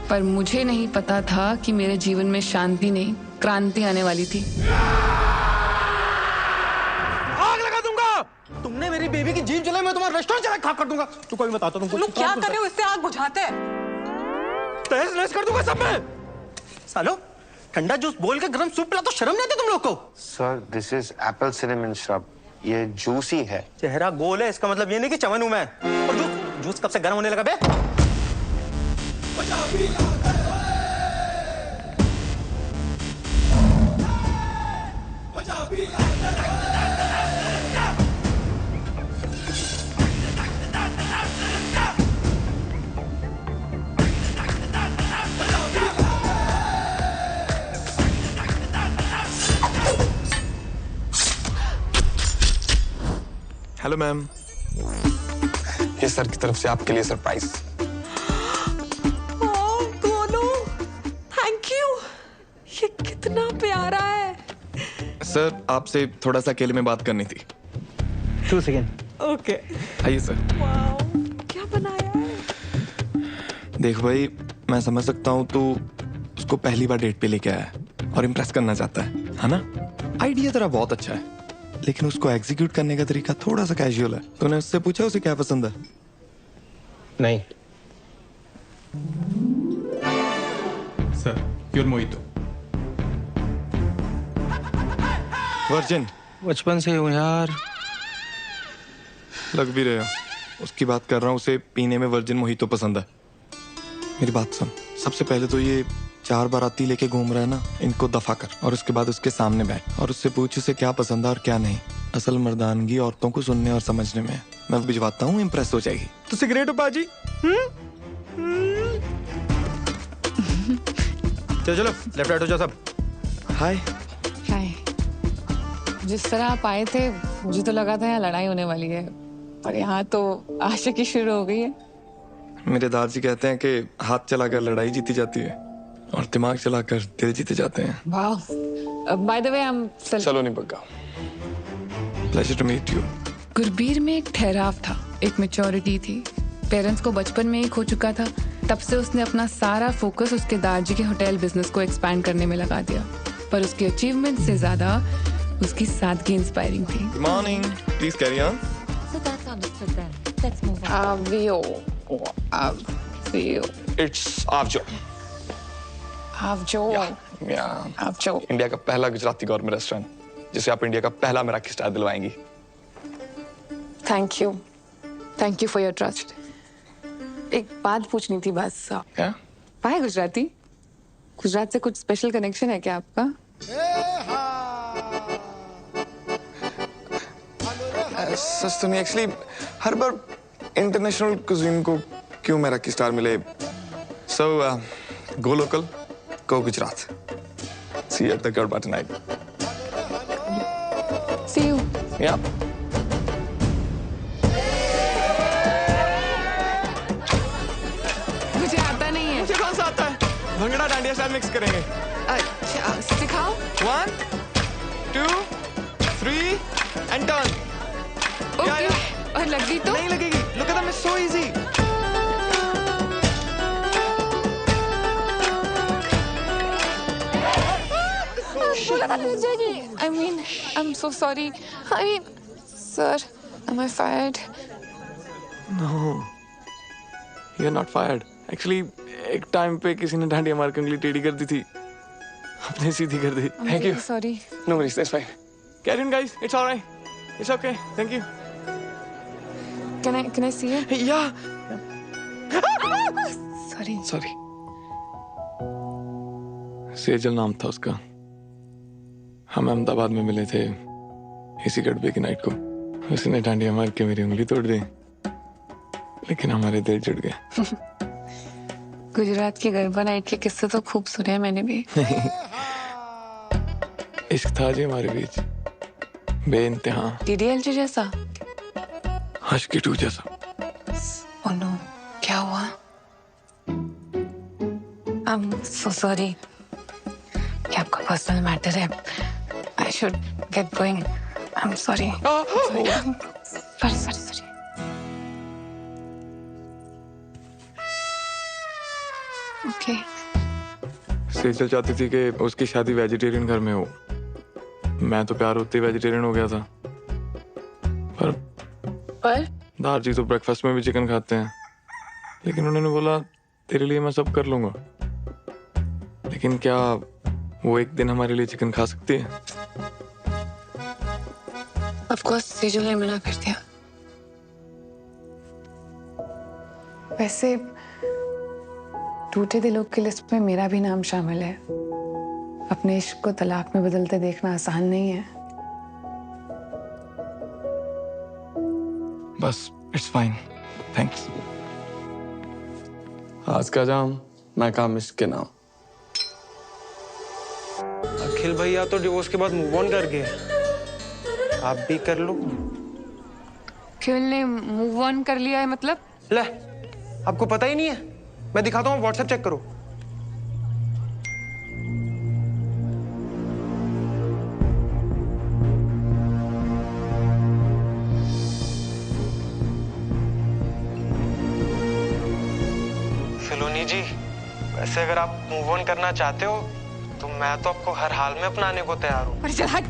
पर मुझे नहीं पता था कि मेरे जीवन में शांति नहीं, क्रांति आने वाली थी। आग लगा दूंगा। तुमने मेरी बेबी की जीभ जलाई, मैं तुम्हारा रेस्टोरेंट चला खाक कर दूंगा। तू कोई बताता तुमको लोग क्या कर रहे हो? इससे आग बुझाते हैं। तहस नहस कर दूंगा सब में। सालो ठंडा जूस बोल के गरम सूप पिला तो शर्म नहीं आती तुम लोग को? Sir this is Apple cinnamon shrub, ये जूसी है। चेहरा गोल है, इसका मतलब ये नहीं कि चमन हूं मैं। और जूस कब से गर्म होने लगा बे? हेलो मैम, ये सर की तरफ से आपके लिए सरप्राइज। Thank you. ये कितना प्यारा है। सर आपसे थोड़ा सा अकेले में बात करनी थी। 2 सेकेंड। ओके आइए सर। क्या बनाया है? देख भाई, मैं समझ सकता हूँ तू उसको पहली बार डेट पे लेके आया है और इम्प्रेस करना चाहता है ना? आइडिया तेरा बहुत अच्छा है, लेकिन उसको एग्जीक्यूट करने का तरीका थोड़ा सा कैजुअल है। तूने उससे पूछा उसे क्या पसंद है? नहीं सर, प्योर मोहितो। वर्जिन? बचपन से हूँ यार। लग भी रहे हो। उसकी बात कर रहा हूँ, उसे पीने में वर्जिन मोहितो पसंद है। मेरी बात सुन, सबसे पहले तो ये 4 बाराती लेके घूम रहा है ना, इनको दफा कर और उसके बाद उसके सामने बैठ और उससे पूछ उसे क्या पसंद है और क्या नहीं। असल मर्दानगी औरतों को सुनने और समझने में है। मैं भिजवाता हूँ, इम्प्रेस हो जाएगी। तो सिगरेट हो पाजी? चलो लेफ्ट राइट हो जाओ सब। हाय। हाय। जिस तरह आप आए थे मुझे तो लगा था यहाँ लड़ाई होने वाली है, पर यहाँ तो आशिकी शुरू हो गई है। मेरे दादाजी कहते हैं कि हाथ चलाकर लड़ाई जीती जाती है और दिमाग चलाकर दिल जीते जाते हैं। वाह। By the way I am Saloni Bagga. Pleasure to meet you. Gurbir में एक ठहराव था, एक मैच्योरिटी थी। पेरेंट्स को बचपन में ही खो चुका था, तब से उसने अपना सारा फोकस उसके दादाजी के होटल बिजनेस को एक्सपैंड करने में लगा दिया। पर उसकी अचीवमेंट से ज्यादा उसकी सादगी इंस्पायरिंग थी। Good morning, please carry on. It's आवजो। आवजो। इंडिया का पहला गुजराती गौरमेंट रेस्टोरेंट जिसे आप इंडिया का पहला मेराकी स्टार दिलवाएंगी। Thank you for your trust. एक बात पूछनी थी बस। क्या? पाए गुजराती? गुजरात से कुछ स्पेशल कनेक्शन है क्या आपका? सच तो नहीं, एक्चुअली हर बार इंटरनेशनल कुजीन को क्यों मेराकी स्टार मिले। So go local, go Gujarat. See you at the garba tonight. See you. Yeah. मुझे आता नहीं है। मुझे कौन सा आता है? भंगड़ा डांडिया स्टाइल मिक्स करेंगे। अच्छा, सिखाओ। 1 2 3 एंड टर्न। ओके। और लग गई तो? नहीं लगेगी। Look at that, it's so easy. I mean, I'm so sorry. I mean, sir, am I fired? No, you're not fired. Actually, एक टाइम पे किसी ने डांडिया मार के उंगली टेढ़ी कर दी थी, अपने सीधी कर दी। Thank you. Sorry. No worries, that's fine. Carry on, guys. It's all right. It's okay. Thank you. Can I see it? Yeah. Sorry. Sorry. Sejal नाम था उसका। हम अहमदाबाद में मिले थे इसी गड़बे की नाइट को। उसने डांडिया मार के मेरी उंगली तोड़ दी, लेकिन हमारे दिल जुड़ गए। गुजरात की गरबा नाइट के किस्से तो खूब सुने हैं मैंने भी। इश्क था जी हमारे बीच, बेइंतहा। DDLJ जैसा? आशिकी 2 जैसा। Oh no, क्या हुआ? I'm so sorry. ये आपका पर्सनल मैटर है। I should get going. I'm sorry. Sorry. Okay. Sejal चाहती थी कि उसकी शादी वेजिटेरियन घर में हो। मैं तो प्यार होते ही वेजिटेरियन हो गया था। पर दादाजी तो ब्रेकफास्ट में भी चिकन खाते हैं, लेकिन उन्होंने बोला तेरे लिए मैं सब कर लूंगा। लेकिन क्या वो एक दिन हमारे लिए चिकन खा सकती है? Of course, सेजल ने मना कर दिया। वैसे टूटे दिलों की लिस्ट में मेरा भी नाम शामिल है। अपने इश्क को तलाक में बदलते देखना आसान नहीं है। बस इट्स फाइन, थैंक्स। आज का जाम मैं काम इश्क के नाम। अखिल भैया तो डिवोर्स के बाद मूव ऑन कर गए, आप भी कर लो। अखिल ने मूव ऑन कर लिया है मतलब? ले, आपको पता ही नहीं है? मैं दिखाता हूँ, व्हाट्सएप चेक करो। सलोनी जी, वैसे अगर आप मूव ऑन करना चाहते हो तो मैं तो आपको हर हाल में अपनाने को तैयार हूँ। अरे चल हट।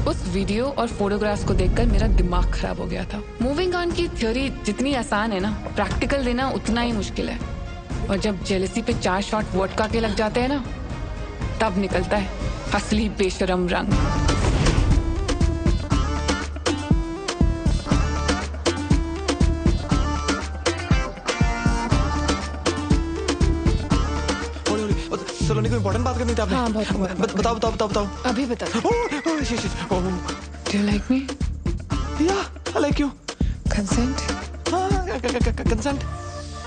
उस वीडियो और फोटोग्राफ्स को देखकर मेरा दिमाग खराब हो गया था। मूविंग ऑन की थ्योरी जितनी आसान है ना, प्रैक्टिकल देना उतना ही मुश्किल है। और जब जेलसी पे 4 शॉट वोडका के लग जाते हैं ना, तब निकलता है असली बेशरम रंग। सलोनी को इम्पोर्टेंट बात करनी थी आपने। हाँ, बहुत बताओ। अभी बता। Do you like me? Yeah, I like you. Consent? हाँ, consent.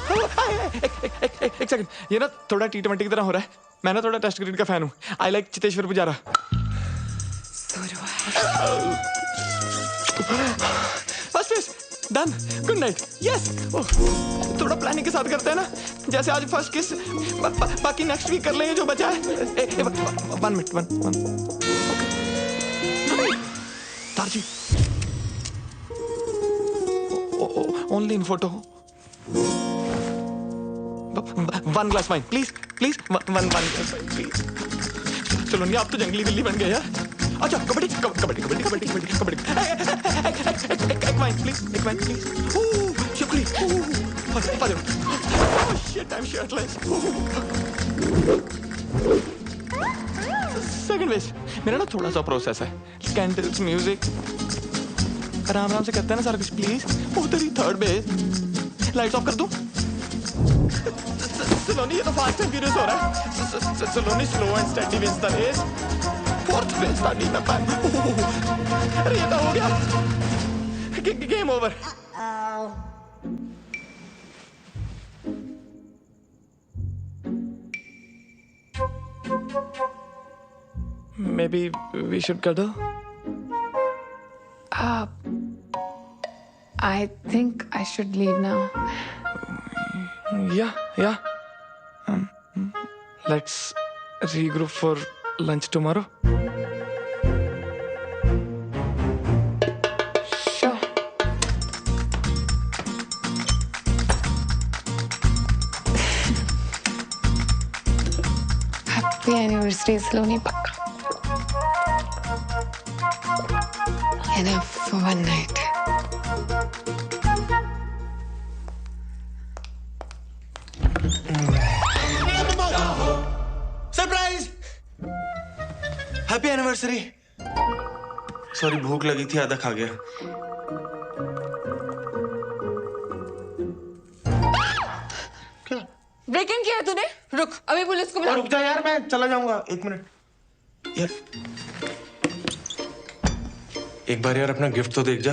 एक सेकंड, ये ना थोड़ा T20 की तरह हो रहा है। मैं ना थोड़ा टेस्ट क्रिकेट का फैन हूँ। I like Cheteshwar Pujara. First किस, डन, गुड नाइट, यस। थोड़ा प्लानिंग के साथ करते हैं ना, जैसे आज फर्स्ट किस, बाकी नेक्स्ट वीक कर लेंगे जो बचा है। 1 मिनट, 1 तारजी, only in photo. 1 glass wine please, please, 1 glass wine please. चलो नहीं, आप तो जंगली बिल्ली बन गए यार। अच्छा, कबड्डी कबड्डी कबड्डी कबड्डी कबड्डी कबड्डी। एक वाइन प्लीज, एक wine please. Shivli, shit, I am shirtless. Second base मेरा ना थोड़ा सा प्रोसेस है। कैंडल्स, म्यूजिक, आराम आराम से करते हैं ना सारा कुछ प्लीज। उधर ही थर्ड बेस, लाइट्स ऑफ कर दूं? सलोनी, ये तो फास्ट एंड फ्यूरियस हो रहा है। Saloni, slow and steady wins the race. Fourth base starting में पैन। अरे ये तो हो गया, game over. Maybe we should cuddle? I think I should leave now. Yeah. Let's regroup for lunch tomorrow. Sure. Happy anniversary, Saloni, pakka. Enough for one night. Surprise! Happy anniversary. Sorry, भूख लगी थी, आधा खा गया। Break in किया है तूने? रुक, अभी पुलिस को बुला। रुक जा यार, मैं चला जाऊंगा। 1 मिनट यार, एक बार यार अपना गिफ्ट तो देख जा।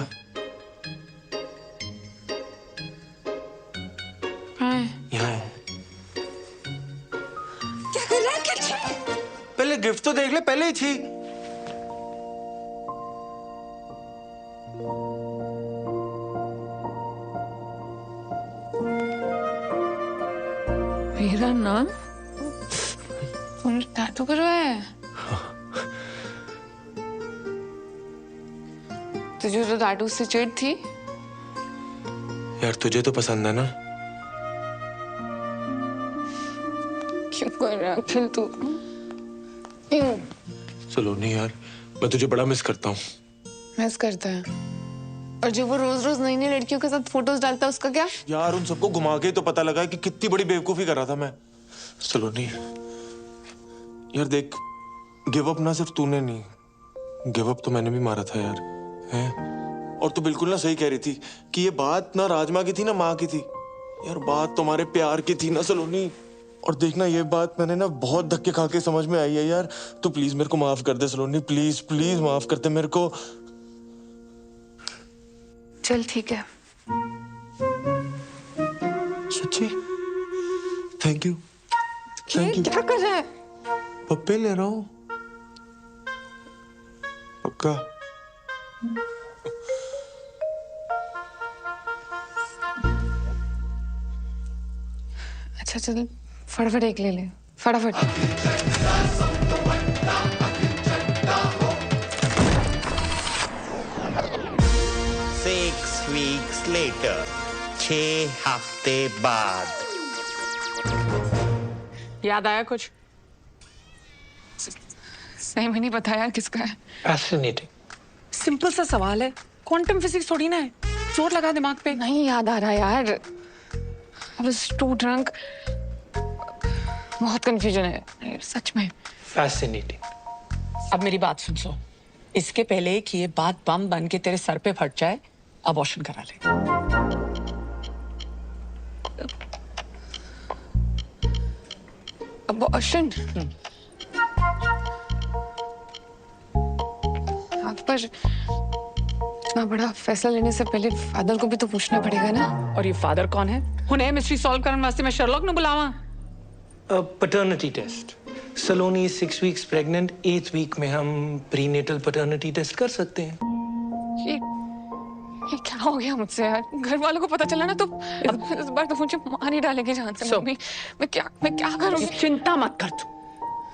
यहाँ है। क्या कर रहा है? पहले गिफ्ट तो देख ले, पहले ही छी। मेरा नाम टैटू करवाया है? तुझे तो टैटू से चिढ़ थी यार, तुझे तो पसंद है ना? क्यों कर रहा है अखिल तू? सलोनी यार, मैं तुझे बड़ा मिस करता हूँ। मिस करता है? और जो वो रोज रोज नई नई लड़कियों के साथ फोटोज डालता है, उसका क्या? यार, उन सबको घुमा के तो पता लगा कि कितनी बड़ी बेवकूफी कर रहा था मैं। सलोनी यार देख, गिव अप ना सिर्फ तूने नहीं, गिव अप तो मैंने भी मारा था यार, हैं? और तू बिल्कुल ना सही कह रही थी कि ये बात ना राजमा की थी ना माँ की थी। यार बात तुम्हारे प्यार की थी ना सलोनी। और देखना, ये बात मैंने ना बहुत धक्के खा के समझ में आई है यार। तो प्लीज मेरे को माफ कर दे सलोनी, प्लीज प्लीज माफ कर दे मेरे को। चल ठीक है। सच्ची? Thank you, thank you. क्या कर रहा है? पप्पे ले रहा हूँ, पक्का। अच्छा चल, फटाफट एक ले ले, फटाफट। 6 weeks later, 6 हफ्ते बाद। याद आया कुछ? सही में नहीं पता यार किसका है। Fascinating. सिंपल सा सवाल है, क्वांटम फिजिक्स थोड़ी ना है। चोट लगा दिमाग पे। नहीं याद आ रहा यार। I was too drunk. बहुत कंफ्यूजन है सच में। Fascinating. अब मेरी बात सुन। इसके पहले कि ये बात बम बन के तेरे सर पे फट जाए, अबॉर्शन करा ले। अबॉर्शन? पर इतना बड़ा फैसला लेने से पहले फादर को भी तो पूछना पड़ेगा ना। और ये फादर कौन है? हुने मिस्ट्री सॉल्व करने वास्ते मैं शर्लॉक ने बुलावा। Paternity test. Saloni 6 weeks pregnant, 8th week में हम प्रीनेटल पैटर्निटी टेस्ट कर सकते हैं। ये क्या हो गया मुझसे यार? घर वालों को पता चला ना तो इस बार तो मुझे मार नहीं डालेंगे जान से। मम्मी मैं क्या करूँगी? चिंता मत कर तू,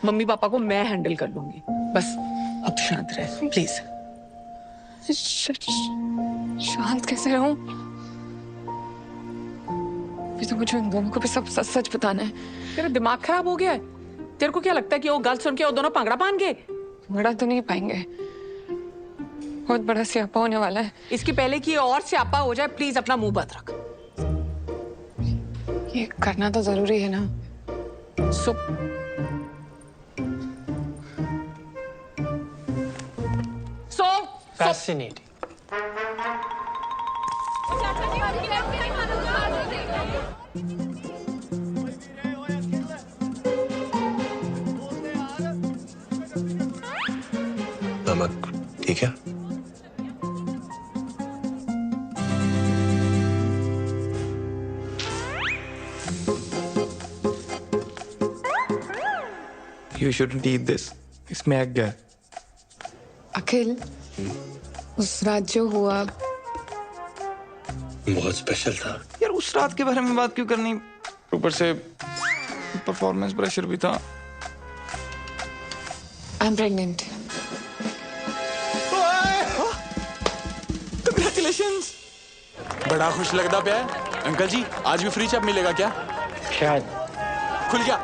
मम्मी पापा को मैं हैंडल कर लूंगी। बस अब शांत रह प्लीज। शांत कैसे रहूं? अभी तो मुझे उन दोनों को भी सब सच सच बताना है। तेरा दिमाग खराब हो गया है? तेरे को क्या लगता है कि वो गल सुन के वो दोनों पांगड़ा पान गए? बड़ा तो नहीं पाएंगे, बहुत बड़ा स्यापा होने वाला है। इसकी पहले कि और स्यापा हो जाए प्लीज अपना मुंह बंद रख। ये करना तो जरूरी है ना। Fascinating. नमक ठीक है? You shouldn't eat this. इसमें एग है। अखिल, उस रात जो हुआ बहुत स्पेशल था यार। उस रात के बारे में बात क्यों करनी? ऊपर से परफॉर्मेंस प्रेशर भी था। I am pregnant. Congratulations! बड़ा खुश लगता पे अंकल जी, आज भी फ्री चप मिलेगा क्या? शायद। खुल गया।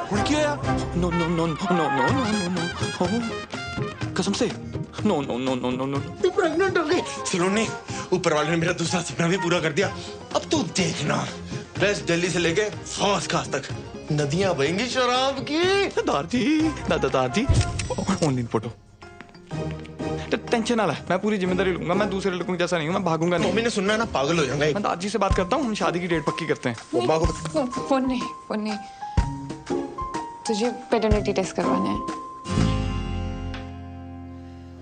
खुल गया। No no no no no no no no, कसम से no no no no no no. तू प्रेग्नेंट हो गई। सलोनी, ऊपर वाले ने मेरा दूसरा सपना भी पूरा कर दिया। अब तू देखना, वेस्ट दिल्ली से लेके फर्स्ट क्लास तक नदियां बहेंगी शराब की। दादाजी ऑनलाइन फोटो। टेंशन ना ले, मैं पूरी जिम्मेदारी लूंगा। मैं दूसरे लड़कों जैसा नहीं हूँ, मैं भागूंगा नहीं। मम्मी ने सुनना है ना, पागल हो जाऊंगा। मैं दादी से बात करता हूँ, हम शादी की डेट पक्की करते हैं। मम्मा को फोन नहीं, तुझे पैटर्निटी टेस्ट करवाना है।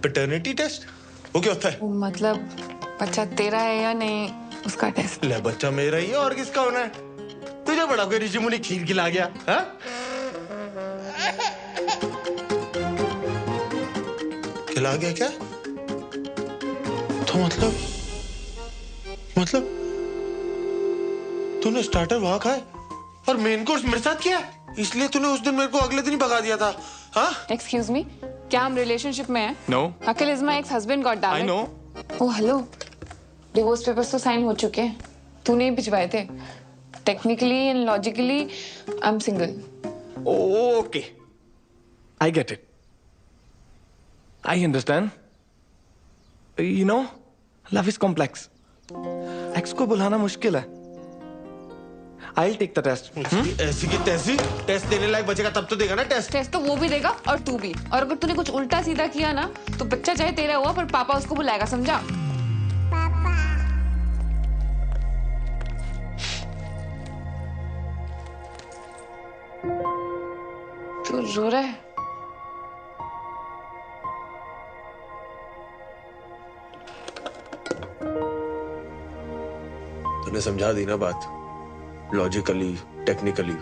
Paternity test? वो क्या होता है? मतलब बच्चा तेरा है या नहीं उसका टेस्ट। ले, बच्चा मेरा ही है और किसका होना है? तुझे बड़ा कोई ऋषि मुनि खीर खिला गया? हाँ? खिला गया क्या? तो मतलब तूने स्टार्टर वहां खाए और मेन कोर्स मेरे साथ किया, इसलिए तूने उस दिन मेरे को अगले दिन ही भगा दिया था। हाँ? एक्सक्यूज मी, क्या हम रिलेशनशिप में हैं? No. Akhil is my ex husband, god damn it. I know. Oh hello, divorce papers तो साइन हो चुके हैं, तूने ही भिजवाए थे। Technically and logically I am single. Okay, I get it, I understand. You know, love is complex. Ex को बुलाना मुश्किल है। I'll take the test. ऐसी की तैसी टेस्ट देने लायक बचेगा तब तो देगा ना टेस्ट। टेस्ट तो वो भी देगा और तू भी। और अगर तूने कुछ उल्टा सीधा किया ना तो बच्चा चाहे तेरा हुआ पर पापा उसको बुलाएगा, समझा? तू रो रहा है? तूने समझा दी ना बात, लॉजिकली टेक्निकली,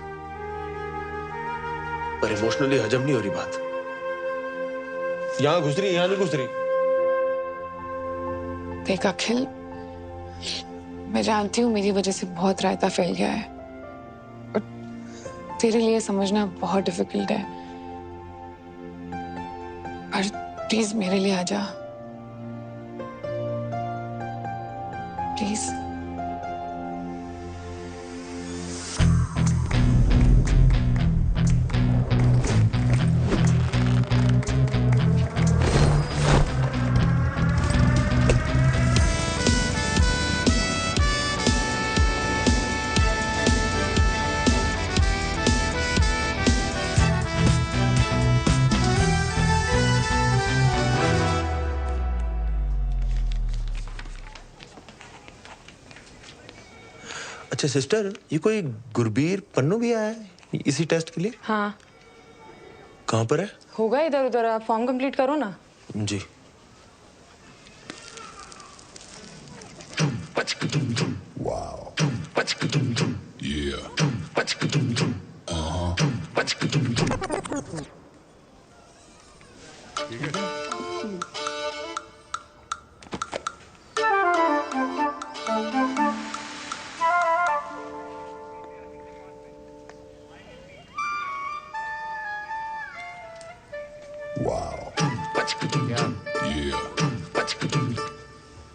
पर इमोशनली हजम नहीं हो रही बात। यहां घुस रही, यहां नहीं घुस रही। देख अखिल, मैं जानती हूँ मेरी वजह से बहुत रायता फैल गया है और तेरे लिए समझना बहुत डिफिकल्ट है, पर प्लीज मेरे लिए आ जा, प्लीज। अच्छा सिस्टर, ये कोई गुरबीर पन्नू भी आया है इसी टेस्ट के लिए? हाँ। कहाँ पर है? होगा इधर उधर, आप फॉर्म कंप्लीट करो ना। जी।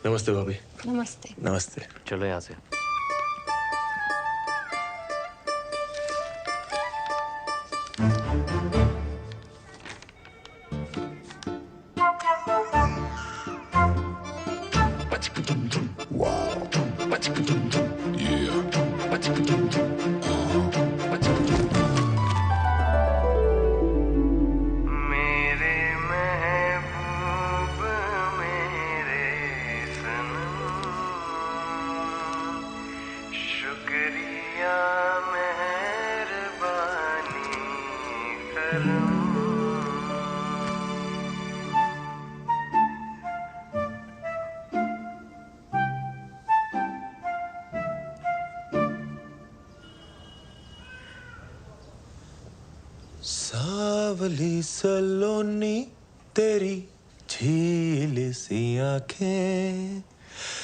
नमस्ते भाभी। नमस्ते। नमस्ते। चलो यहाँ से। सावली सलोनी तेरी झील सी आंखें,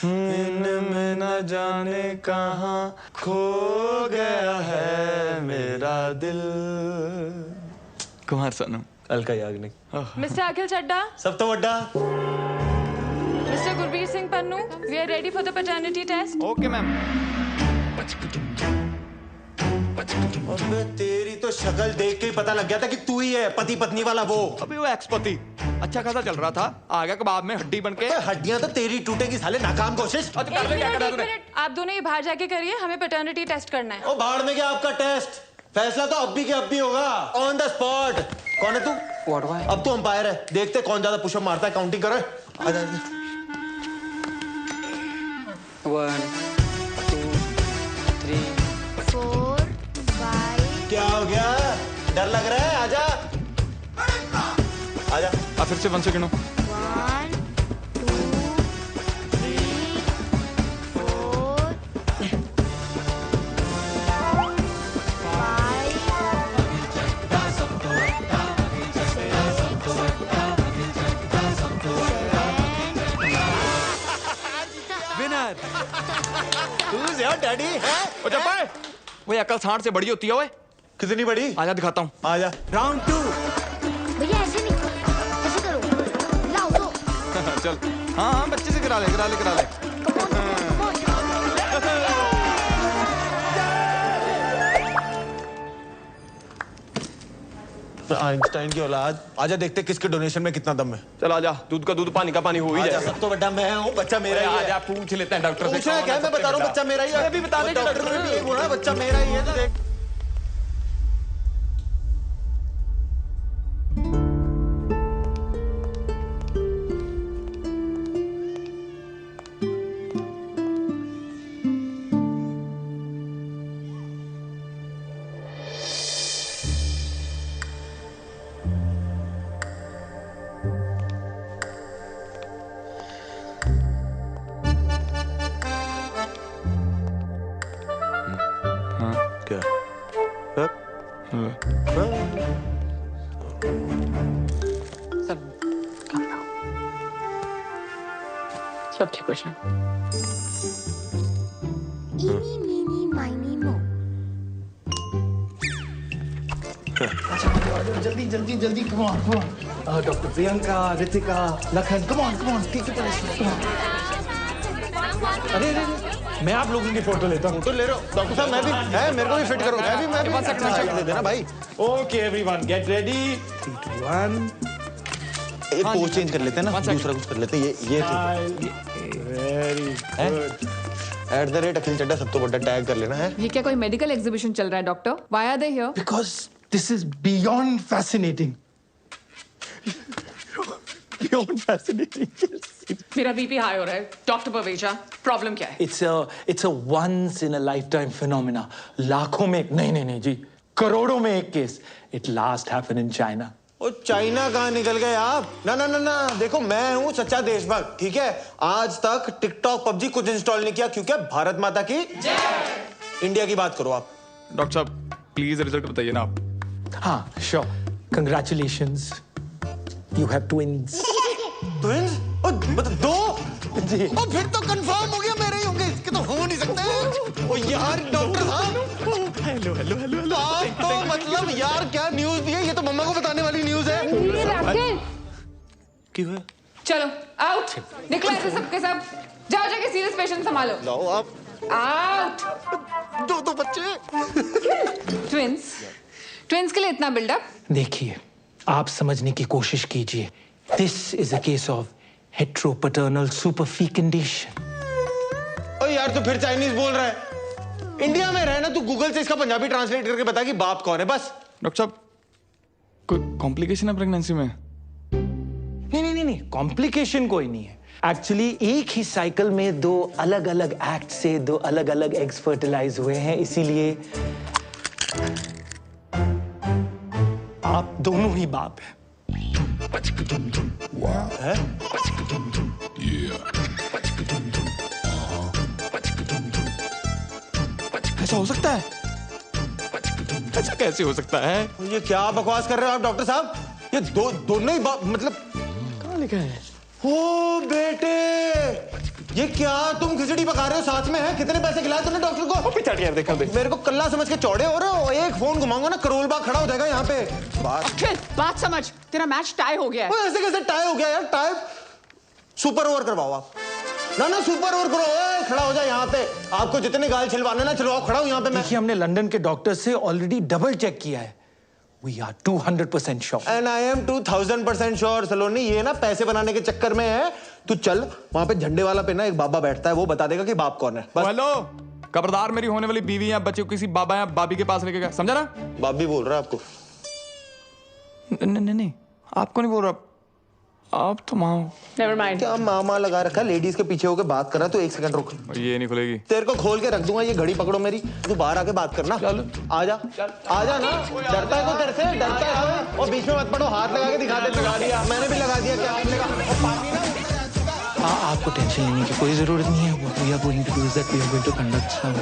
इनमें न जाने कहाँ खो गया है मेरा दिल। कुमार सानू। अलका याग्निक। मिस्टर अखिल चड्डा, सब तो वड्डा। Mister Gurbir Singh Pannu, we are ready for the paternity test. Okay ma'am. अबे तेरी तो शक्ल देख के ही पता लग गया था कि तू ही है पति पत्नी वाला वो। अभी वो एक्स पति अच्छा खासा चल रहा था, आ गया कबाब में हड्डी बनके। हड्डियां तो तेरी टूटेगी साले, नाकाम कोशिश। एक मिनट, आप दोनों ये बाहर जाके करिए, हमें पैटर्निटी टेस्ट करना है। ओ बाहर में क्या आपका टेस्ट? फैसला तो अब भी के अब भी होगा, ऑन द स्पॉट। कौन है तू? अब तू अंपायर है, देखते कौन ज्यादा पुशअप मारता है, काउंटिंग करो। आजा। 1 2 3 4 5। क्या हो गया? डर लग रहा है? आजा आजा। फिर से 1 से गिनो। 1 2 3 4 विनर। तू यार डैडी है? ओ चप्पा, वो अकल सांड से बड़ी होती है। ओए कितनी बड़ी? आजा दिखाता हूँ। आजा। राउंड 2। भैया ऐसे नहीं, ऐसे करो, लाओ दो। चल। हाँ हाँ बच्चे से करा ले। आइंस्टाइन की औलाद। आजा देखते किसके डोनेशन में कितना दम है। चल आजा, दूध का दूध पानी का पानी हो ही जाएगा। सब तो बड़ा मैं हूँ, बच्चा मेरा ही है। आजा पूछ लेते हैं डॉक्टर से। पूछना क्या? मैं बता रहा हूँ बच्चा मेरा ही है। अभी बता दे डॉक्टर ने भी यही बोला, बच्चा मेरा ही है। तो देख क्या? सब ठीक हो जाए। इनी मीनी माइनी मो। जल्दी come on doctor Priyanka, Ritika, Lakhan, come on ठीक है। अरे मैं आप लोगों की फोटो लेता हूँ। फोटो ले रहे हो? डॉक्टर साहब मैं भी है, मेरे को भी फिट करो। मैं भी दे देना भाई। Okay everyone get ready. 3 2 1। एक पोज चेंज कर लेते हैं ना, दूसरा कुछ कर लेते हैं। ये वेरी गुड। @ अखिल चड्डा सब तो बड़ा टैग कर लेना है। ये क्या कोई मेडिकल एग्जीबिशन चल रहा है doctor? Why are they here? Because this is beyond fascinating. Beyond fascinating. मेरा बीपी हाई हो रहा है। डॉक्टर पवेजा, प्रॉब्लम क्या है? It's a once in a lifetime phenomena. लाखों में एक नहीं जी, करोड़ों में एक case. It last happen in China. Oh China कहाँ निकल गए आप? ना ना ना ना, देखो मैं हूँ सच्चा देशभक्त, ठीक है? आज तक टिकटॉक पबजी कुछ इंस्टॉल नहीं किया क्योंकि भारत माता की जय। इंडिया की बात करो आप। डॉक्टर साहब प्लीज रिजल्ट बताइए ना आप। हाँ sure, congratulations, you have twins. Twins? दो? जी। और फिर तो कंफर्म हो गया मेरे ही होंगे, इसके तो हो नहीं सकते। ओ यार डॉक्टर साहब, हेलो हेलो हेलो हेलो। आप तो मतलब यार क्या न्यूज़ दी है, ये तो मम्मा को बताने वाली न्यूज़ है। क्यों है? चलो आउट, निकलो ऐसे सबके सब, जाओ जाके सीरियस पेशेंट संभालो। लाओ आप। आउट। दो बच्चे। ट्विंस, ट्विंस के लिए इतना बिल्डअप? देखिए, आप समझने की कोशिश कीजिए। This is a case of heteropaternal superfecundation. ओ यार तू फिर चाइनीज बोल रहा है। इंडिया में रहे ना, तू गूगल से इसका पंजाबी ट्रांसलेट करके बता कि बाप कौन है बस। डॉक्टर साहब कोई कॉम्प्लिकेशन है प्रेगनेंसी में? नहीं, कॉम्प्लिकेशन कोई नहीं है। एक्चुअली एक ही साइकिल में दो अलग अलग एक्ट से दो अलग अलग एग्स फर्टिलाइज हुए हैं, इसीलिए आप दोनों ही बाप हैं। ऐसा हो सकता है? ऐसा कैसे हो सकता है? ये क्या बकवास कर रहे हो आप डॉक्टर साहब? ये दोनों ही मतलब कहाँ लिखा है? ओ बेटे, ये क्या तुम खिचड़ी पका रहे हो साथ में है? कितने पैसे खिलाए तुमने डॉक्टर को? पिछाड़ यार देखा दे। मेरे को कल्ला समझ के चौड़े हो रहे हो। एक फोन घुमाऊंगा ना करोल बाग खड़ा हो जाएगा यहाँ पे। बात समझ, तेरा मैच टाई हो गया है। ऐसे कैसे टाई हो गया यार? टाई सुपर ओवर करवाओ आप। ना सुपर ओवर करो, खड़ा हो जाए यहाँ पे। आपको जितने गाल छिलवाने ना छिलवाओ, खड़ा हूँ यहाँ पे मैं। देखिए, हमने लंदन के डॉक्टर से ऑलरेडी डबल चेक किया है। We are 200% sure. And I am 2000% sure सलोनी। ये ना पैसे बनाने के चक्कर में है। तू चल वहाँ पे झंडे वाला पे ना एक बाबा बैठता है, वो बता देगा कि बाप कौन है। हेलो, खबरदार मेरी होने वाली बीवी या बच्चे को किसी बाबा या बाबी के पास लेके गया, समझा ना? बाप भी बोल रहा है आपको? नहीं, आपको नहीं बोल रहा, आप तो माँ हो। Never mind. क्या मामा लगा रखा है? लेडीज के पीछे होके बात कर रहा है। तो एक सेकंड रुक। ये नहीं खुलेगी। तेरे को खोल के रख दूंगा, ये घड़ी पकड़ो मेरी। तू बाहर आके बात करना। चल आजा ना। डरता है को तेरे से? डरता है? और बीच में मत पड़ो, हाथ लगा के दिखा दे। लगा दिया मैंने भी, लगा दिया। क्या आपने कहा? आपको टेंशन लेने की कोई जरूरत नहीं है। What we are going to do is that we are going to conduct some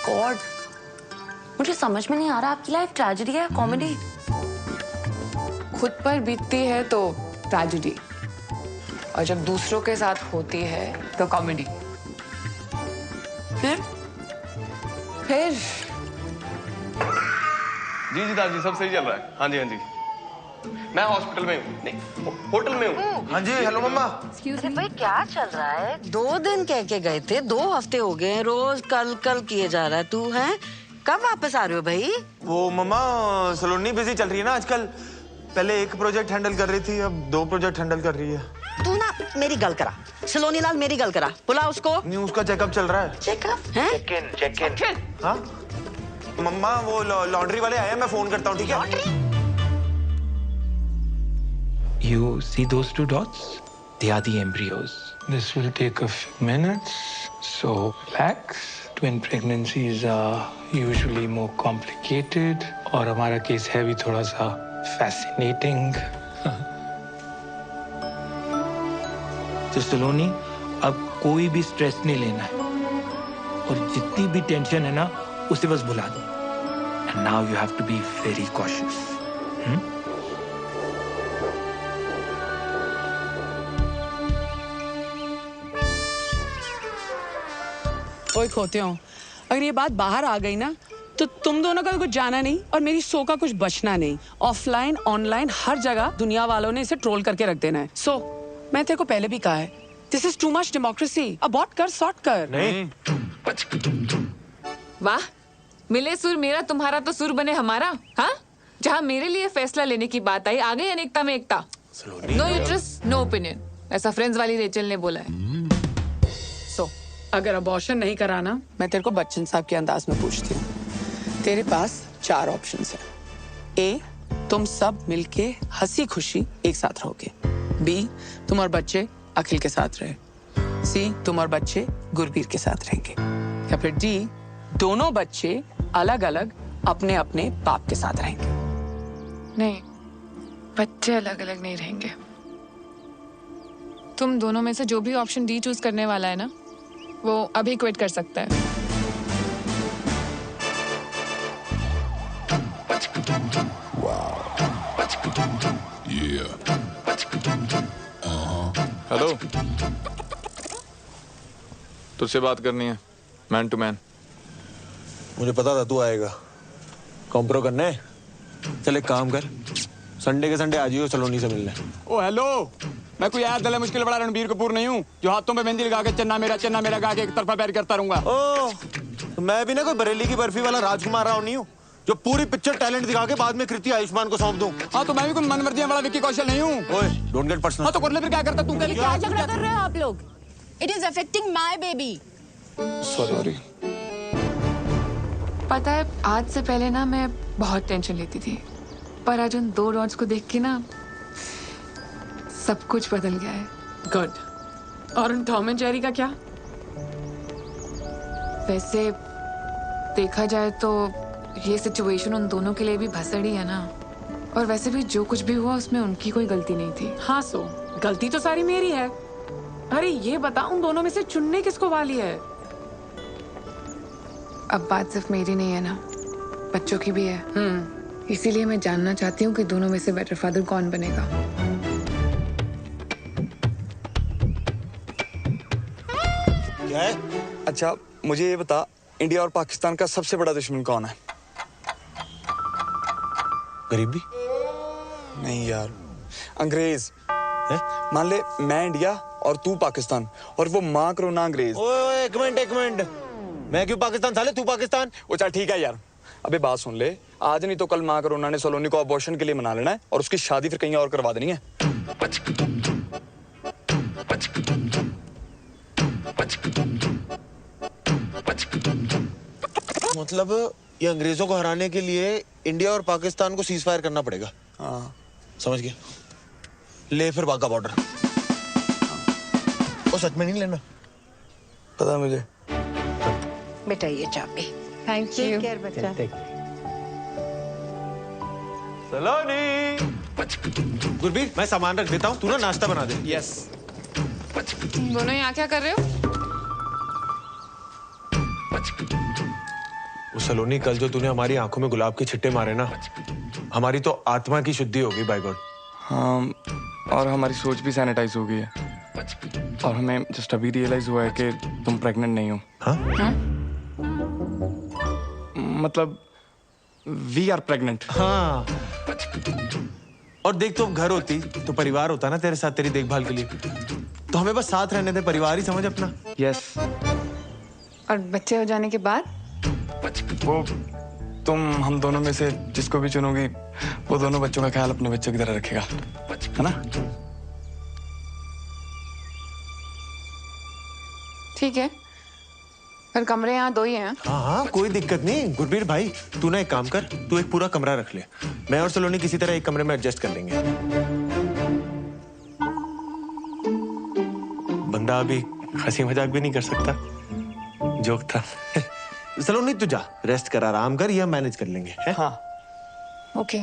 God, मुझे समझ में नहीं आ रहा आपकी लाइफ ट्रेजेडी है कॉमेडी? खुद पर बीतती है तो ट्रेजेडी, और जब दूसरों के साथ होती है तो कॉमेडी। फिर जी दादी सब सही चल रहा है। हाँ जी मैं हॉस्पिटल में हूँ, नहीं होटल में हूँ। हाँ जी हेलो मम्मा। भाई क्या चल रहा है? 2 दिन कह के गए थे, 2 हफ्ते हो गए, रोज कल किए जा रहा है। तू है कब वापस आ रहे हो भाई? वो मम्मा सलोनी बिजी चल रही है ना आजकल। पहले एक प्रोजेक्ट हैंडल कर रही थी, अब 2 प्रोजेक्ट हैंडल कर रही है। तू ना मेरी गल करा, सलोनी लाल मेरी गल करा, बुला उसको। नहीं, उसका चेकअप चल रहा है। चेकअप है? Check in. हाँ मम्मा वो लॉन्ड्री वाले आए, मैं फोन करता हूँ, ठीक है? You see those 2 dots? They are the embryos. This will take a few minutes, so relax. Twin pregnancies are usually more complicated, और हमारा केस है भी थोड़ा सा fascinating. तो सलोनी, अब कोई भी स्ट्रेस नहीं लेना है, और जितनी भी टेंशन है ना उसे बस भुला दो। And now you have to be very cautious. ओए खोते हो, अगर ये बात बाहर आ गई ना तो तुम दोनों का कुछ जाना नहीं और मेरी सो का कुछ बचना नहीं। ऑफलाइन ऑनलाइन हर जगह दुनिया वालों ने इसे ट्रोल करके रख देना है। सो मैं तेरे को पहले भी कहा है, this is too much democracy. Abort कर, सॉर्ट कर। नहीं। वाह, मिले सुर मेरा तुम्हारा तो सुर बने हमारा। हाँ, जहाँ मेरे लिए फैसला लेने की बात आई, आ गई अनेकता में एकता। नो यूट्रस नो ओपिनियन, ऐसा फ्रेंड्स वाली रेचल ने बोला है। अगर अबॉर्शन नहीं कराना, मैं तेरे को बच्चन साहब के अंदाज में पूछती हूँ। तेरे पास 4 ऑप्शंस हैं। ए, तुम सब मिलके हंसी खुशी एक साथ रहोगे। बी, तुम और बच्चे अखिल के साथ रहे। सी, तुम और बच्चे गुरबीर के साथ रहेंगे। या फिर डी, दोनों बच्चे अलग अलग अपने अपने बाप के साथ रहेंगे। नहीं, बच्चे अलग अलग नहीं रहेंगे। तुम दोनों में से जो भी ऑप्शन डी चूज करने वाला है ना, वो अभी क्विट कर सकता है। हेलो, तुझसे बात करनी है, मैन टू मैन। मुझे पता था तू आएगा। कॉम्प्रो करना है? चल एक काम कर, संडे के संडे आ जाइयो सलोनी से मिलने। ओ हेलो, मैं कोई यार गले मुश्किल बड़ा रणबीर कपूर नहीं हूँ जो हाथों पे मेहंदी लगा के चन्ना मेरा गा के एक तरफा पैर करता रहूंगा। ओ, तो मैं भी ना कोई बरेली की बर्फी वाला राजकुमार राव नहीं हूँ जो पूरी पिक्चर टैलेंट दिखा के बाद में कृति आयुष्मान को सौंप दूं। हाँ, तो मैं भी कोई मनमर्जी वाला विक्की कौशल नहीं हूँ। ओए, डोंट गेट पर्सनल। हाँ, तो कर ले फिर, क्या करता तू? क्या झगड़ा कर रहे हो आप लोग? It is affecting my baby. Sorry. पता है, आज से पहले ना मैं बहुत टेंशन लेती थी, पर आज उन 2 डॉट्स को देख के ना सब कुछ बदल गया है। गुड। और उन टॉम एंड जेरी का क्या? वैसे देखा जाए तो ये सिचुएशन उन दोनों के लिए भी भसड़ी है ना। और वैसे भी जो कुछ भी हुआ उसमें उनकी कोई गलती नहीं थी। हाँ, सो गलती तो सारी मेरी है। अरे ये बता, उन दोनों में से चुनने किसको वाली है? अब बात सिर्फ मेरी नहीं है ना, बच्चों की भी है। इसीलिए मैं जानना चाहती हूँ कि दोनों में से बेटर फादर कौन बनेगा। क्या है? अच्छा, मुझे ये बता, इंडिया और पाकिस्तान का सबसे बड़ा दुश्मन कौन है? गरीबी? नहीं यार, अंग्रेज। मान ले मैं इंडिया और तू पाकिस्तान, और वो माँ कोरोना अंग्रेज। ओए, एक मिनट। मैं क्यों पाकिस्तान साले, तू पाकिस्तान? ओ चल ठीक है यार। अबे बात सुन ले, आज नहीं तो कल माँ कोरोना ने सलोनी को अबॉर्शन के लिए मना लेना है और उसकी शादी फिर कहीं और करवा देनी है। मतलब ये अंग्रेजों को हराने के लिए इंडिया और पाकिस्तान को सीज फायर करना पड़ेगा। हाँ, समझ गया। ले फिर वाघा बॉर्डर। वो सच में नहीं लेना? पता है मुझे। बेटा ये चाबी। Thank you. टेक केयर बच्चा। सलोनी। गुरबीर, मैं सामान रख देता हूँ, तू ना नाश्ता बना दे। यस। तुम दोनों यहाँ क्या कर रहे हो? वो सलोनी, कल जो तूने हमारी आंखों में गुलाब के छिट्टे मारे ना, हमारी तो आत्मा की शुद्धि होगी बाय गॉड। हाँ, और हमारी सोच भी सैनिटाइज हो गई है। और हमें जस्ट अभी रियलाइज हुआ है कि तुम प्रेग्नेंट नहीं हो। हाँ? मतलब वी आर प्रेग्नेंट। हाँ। और देख, तो घर होती तो परिवार होता ना तेरे साथ, तेरी देखभाल के लिए। तो हमें बस साथ रहने दे, परिवार ही समझ अपना। यस। और बच्चे हो जाने के बाद? वो तुम हम दोनों में से जिसको भी चुनोगी, वो दोनों बच्चों का ख्याल अपने बच्चों की तरह रखेगा, है ना? ठीक है, पर कमरे यहाँ 2 ही हैं। हाँ, कोई दिक्कत नहीं। गुरबीर भाई, तू ना एक काम कर, तू एक पूरा कमरा रख ले। मैं और सलोनी किसी तरह एक कमरे में एडजस्ट कर लेंगे। बंदा अभी हंसी मजाक भी नहीं कर सकता, जोक था। सलोनी तू जा, रेस्ट कर, आराम कर, ये हम मैनेज कर लेंगे। है? हाँ। ओके,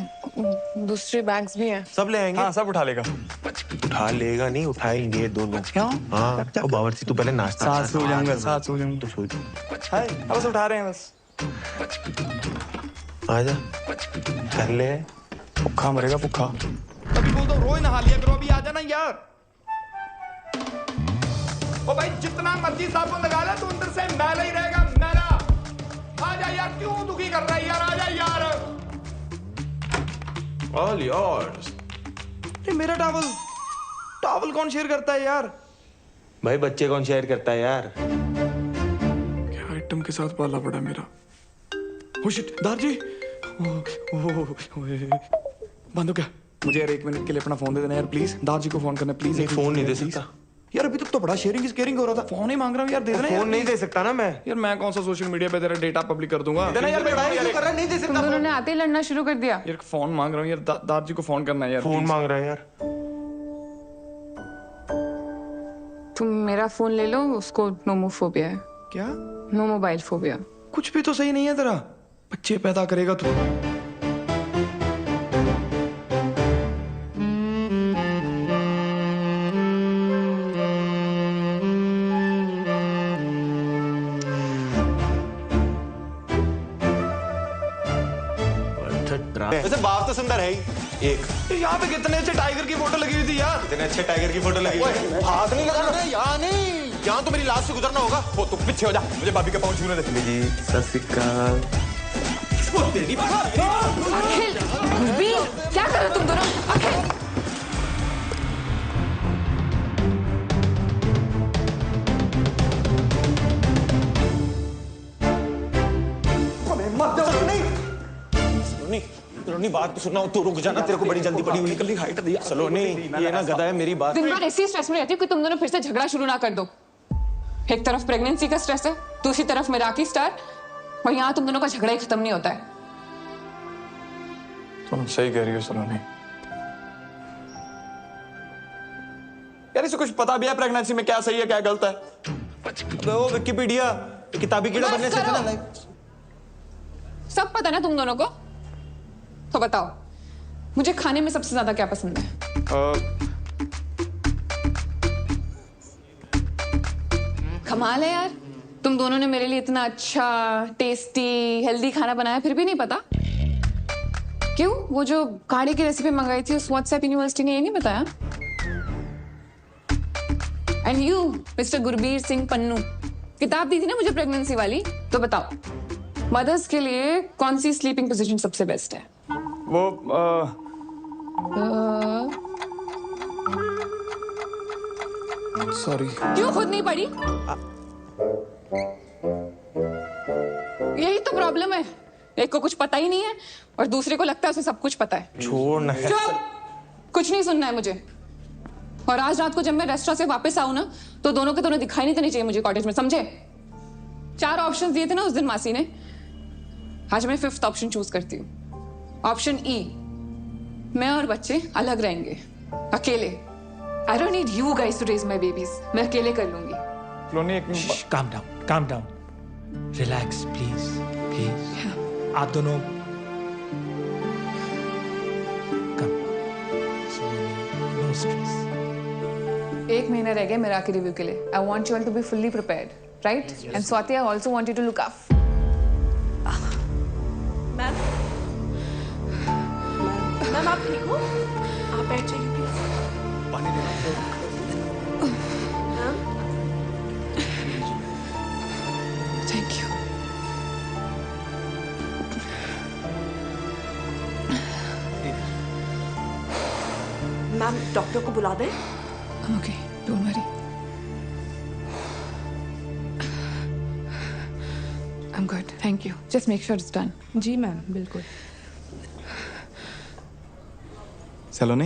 दूसरे बैग्स भी हैं। सब ले आएंगे। हाँ, सब उठा लेगा। उठा लेगा नहीं, उठाएंगे दोनों। क्यों? हाँ, तो बावर्ची तू पहले नाश्ता। साथ सो जाऊंगा, साथ सो जाऊंगा। तो सो जा। हाय, बस उठा रहे हैं बस। आजा, कर ले। भूखा मरेगा, भूखा। अभी बोल दो, रोज नहा लिया करो, अभी आ जाना यार। ओ भाई, जितना मर्जी साबुन लगा ले, तू अंदर से मैला ही रहेगा, मैला। आजा यार, क्यों दुखी कर रहा है यार, आजा यार। All yours. ये मेरा टॉवल कौन शेयर करता है यार? भाई बच्चे कौन शेयर करता है यार? क्या आइटम के साथ पाला पड़ा मेरा। Oh shit, दार जी। बंद हो क्या? मुझे यार 1 मिनट के लिए अपना फोन दे देना यार प्लीज। दार जी को फोन करना प्लीज। फोन नहीं दे सकता यार, अभी तो तो बड़ा शेयरिंग इज केयरिंग हो रहा था। फोन ही मांग रहा हूँ यार, दे देना। फोन नहीं दे सकता ना मैं। यार मैं कौन सा सोशल मीडिया पे तेरा डेटा पब्लिक कर दूंगा। देना यार, लड़ाई क्यों कर रहा है? नहीं दे सकता। तुम दोनों ने आते ही लड़ना शुरू कर दिया। यार फोन मांग रहा हूँ यार, दादाजी को फोन करना है यार। फोन मांग रहा है यार। तुम मेरा फोन ले लो, उसको नोमोफोबिया है। क्या? No mobile phobia. कुछ भी तो सही नहीं है तेरा। बच्चे पैदा करेगा तू। वैसे बाप तो सुंदर है ही। एक यहाँ पे कितने अच्छे टाइगर की फोटो लगी हुई थी यार। कितने अच्छे टाइगर की फोटो लगी हुई। हाथ नहीं लगाना यहाँ नहीं, यहाँ तो मेरी लाश से गुजरना होगा। वो तो पीछे हो जा, मुझे भाभी का पाँव छूने दे। जी सत श्री अकाल। अखिल, गुरबीर, क्या कर रहे हो तुम दोनों? अखिल सलोनी बात तो सुनना, तू रुक जाना, तेरे को बड़ी जल्दी पड़ी हुई निकली हाइट दिया। सलोनी ये ना गधा है, मेरी बात। दिन भर ऐसी स्ट्रेस में रहती हूँ कि तुम दोनों फिर से झगड़ा शुरू ना कर दो। एक तरफ प्रेगनेंसी का स्ट्रेस है, दूसरी तरफ मेराकी स्टार, और यहाँ तुम दोनों का झगड़ा ही खत्म नहीं होता है। तुम सही कह रही हो सलोनी। यार इसे कुछ पता भी है प्रेगनेंसी में क्या सही है क्या गलत है? वो विकिपीडिया किताबी कीड़ा बनने से ना लाइक सब पता ना तुम दोनों को। तो बताओ, मुझे खाने में सबसे ज्यादा क्या पसंद है? कमाल है यार, तुम दोनों ने मेरे लिए इतना अच्छा टेस्टी हेल्दी खाना बनाया फिर भी नहीं पता। क्यों? वो जो काढ़े की रेसिपी मंगाई थी उस व्हाट्सएप यूनिवर्सिटी ने ये नहीं बताया? And you mister Gurbir Singh Pannu, किताब दी थी ना मुझे प्रेगनेंसी वाली, तो बताओ मदर्स के लिए कौन सी स्लीपिंग पोजीशन सबसे बेस्ट है? वो सॉरी। क्यों खुद नहीं पढ़ी? यही तो प्रॉब्लम है, एक को कुछ पता ही नहीं है और दूसरे को लगता है उसे सब कुछ पता है। छोड़ ना। चुप, कुछ नहीं सुनना है मुझे। और आज रात को जब मैं रेस्टोरेंट से वापस आऊं ना, तो दोनों के दोनों दिखाई नहीं देने चाहिए मुझे कॉटेज में, समझे? 4 ऑप्शंस दिए थे ना उस दिन मासी ने, आज मैं 5th ऑप्शन चूज करती हूँ। ऑप्शन ई, मैं और बच्चे अलग रहेंगे, अकेले। I don't need you guys to raise my babies, मैं अकेले कर लूंगी। Calm down, calm down. Relax, please, please. आप दोनों come. No stress. 1 महीना रह गया मेरा रिव्यू के लिए। I want you all to be fully prepared, right? And Swati, I also want you to look up. Ma'am आप ठीक हो? आप बैठ जाइए प्लीज। पानी दे। Thank you. मैम डॉक्टर को बुला दें? Okay, don't worry. I am good, thank you. Just make sure it's done. जी मैम, बिल्कुल। Saloni,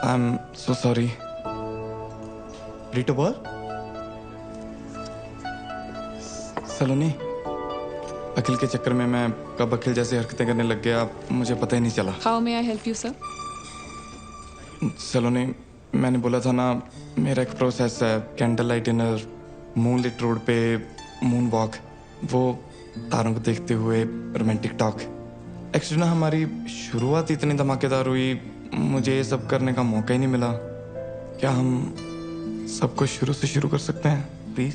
I am so sorry. रिटो बोल। सलोनी, अखिल के चक्कर में मैं कब अखिल जैसी हरकतें करने लग गया मुझे पता ही नहीं चला। How may I help you sir? Saloni, मैंने बोला था ना, मेरा एक प्रोसेस है, candle light dinner, moonlit road पे मून वॉक, वो तारों को देखते हुए रोमांटिक टॉक। एक्चुअली ना हमारी शुरुआत इतनी धमाकेदार हुई, मुझे ये सब करने का मौका ही नहीं मिला। क्या हम सब कुछ शुरू से शुरू कर सकते हैं प्लीज?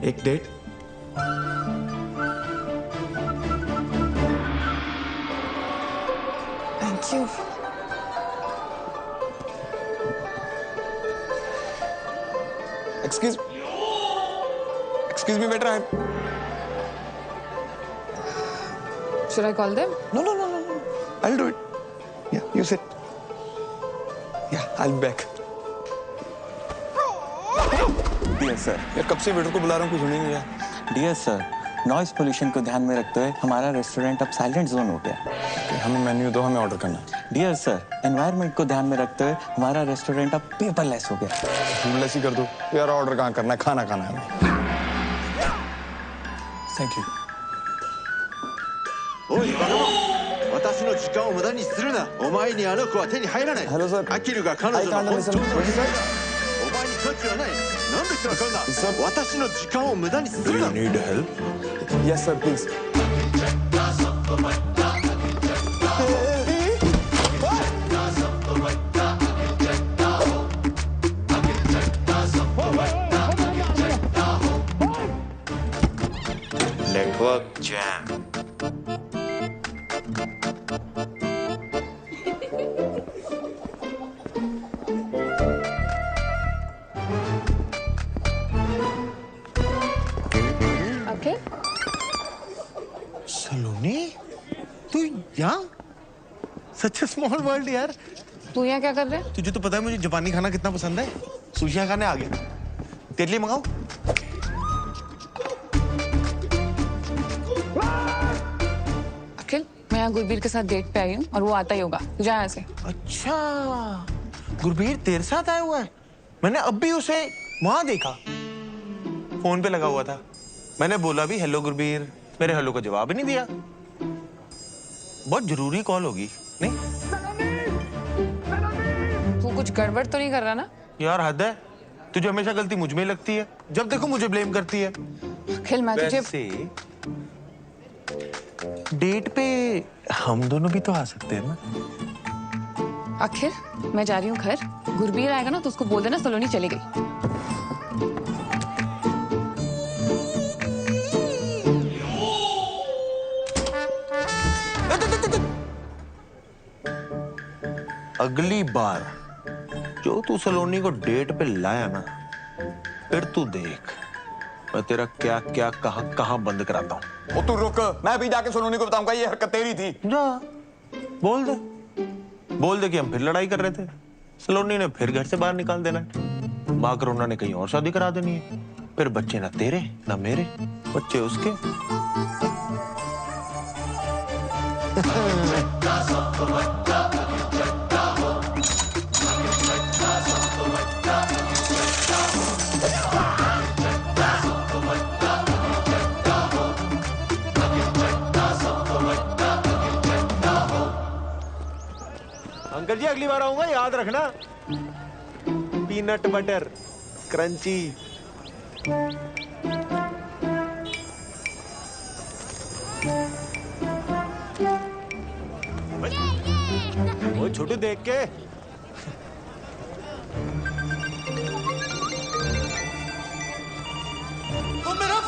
एक date? Thank you. Excuse me, waiter. Should I call them? No. I'll do it. Yeah, you sit. Yeah, I'll be back. Dear sir, यार कब से वेटर को बुला रहा हूँ, कुछ सुन ही नहीं रहा। डियर सर, नॉइज पोल्यूशन को ध्यान में रखते हुए हमारा रेस्टोरेंट अब साइलेंट जोन हो गया। हमें मेन्यू दो, हमें ऑर्डर करना है। डियर सर, एनवायरनमेंट को ध्यान में रखते हुए हमारा रेस्टोरेंट अब पेपरलेस हो गया। पेपरलेस ही कर दो यार, ऑर्डर कहाँ करना है, खाना खाना है। Thank you. おいバカ者、私の時間を無駄にするな。お前にあの子は手に入らない。Hello sir。アキルが彼女の本当の娘だ。お前に価値はない。なんでわかんな。私の時間を無駄にするな。 Do you need help? Yes sir, please. Network jam. Okay. सलोनी, तू यहाँ? Such a small world यार। तू यहाँ क्या कर रहा है? तुझे तो पता है मुझे जापानी खाना कितना पसंद है। सुशियाँ खाने आ गया। तेरे लिए मंगाऊं? अखिल, मैं यहाँ गुरबीर के साथ डेट पे आई हूँ और वो आता ही होगा। तू जा यहाँ से। अच्छा, गुरबीर तेरे साथ आया हुआ है? मैंने अब भी उसे वहां देखा, फोन पे लगा हुआ था। मैंने बोला भी हेलो गुरबीर, मेरे हेलो का जवाब ही नहीं दिया। बहुत जरूरी कॉल होगी, नहीं? तू कुछ गड़बड़ तो नहीं कर रहा ना? यार हद है, तुझे हमेशा गलती मुझ में ही लगती है। जब देखो मुझे ब्लेम करती है। अखिल, मैं तुझे डेट पे हम दोनों भी तो आ सकते हैं ना? अखिल, मैं जा रही हूँ घर। गुरबीर आएगा ना तो उसको बोल देना सलोनी चली गई। अगली बार जो तू सलोनी को डेट पे लाया ना, फिर तू देख मैं तेरा क्या क्या कहां बंद कराता हूँ। ओ तू रुक, मैं भी जाके सलोनी को बताऊंगा ये हरकत तेरी थी। जा, बोल दे कि हम फिर लड़ाई कर रहे थे। सलोनी ने फिर घर से बाहर निकाल देना है। माँ करुणा ने कहीं और शादी करा देनी है। फिर बच्चे ना तेरे ना मेरे, बच्चे उसके। अंकल जी अगली बार आऊंगा, याद रखना। Peanut butter crunchy. वो छोटू देख के वो मेरा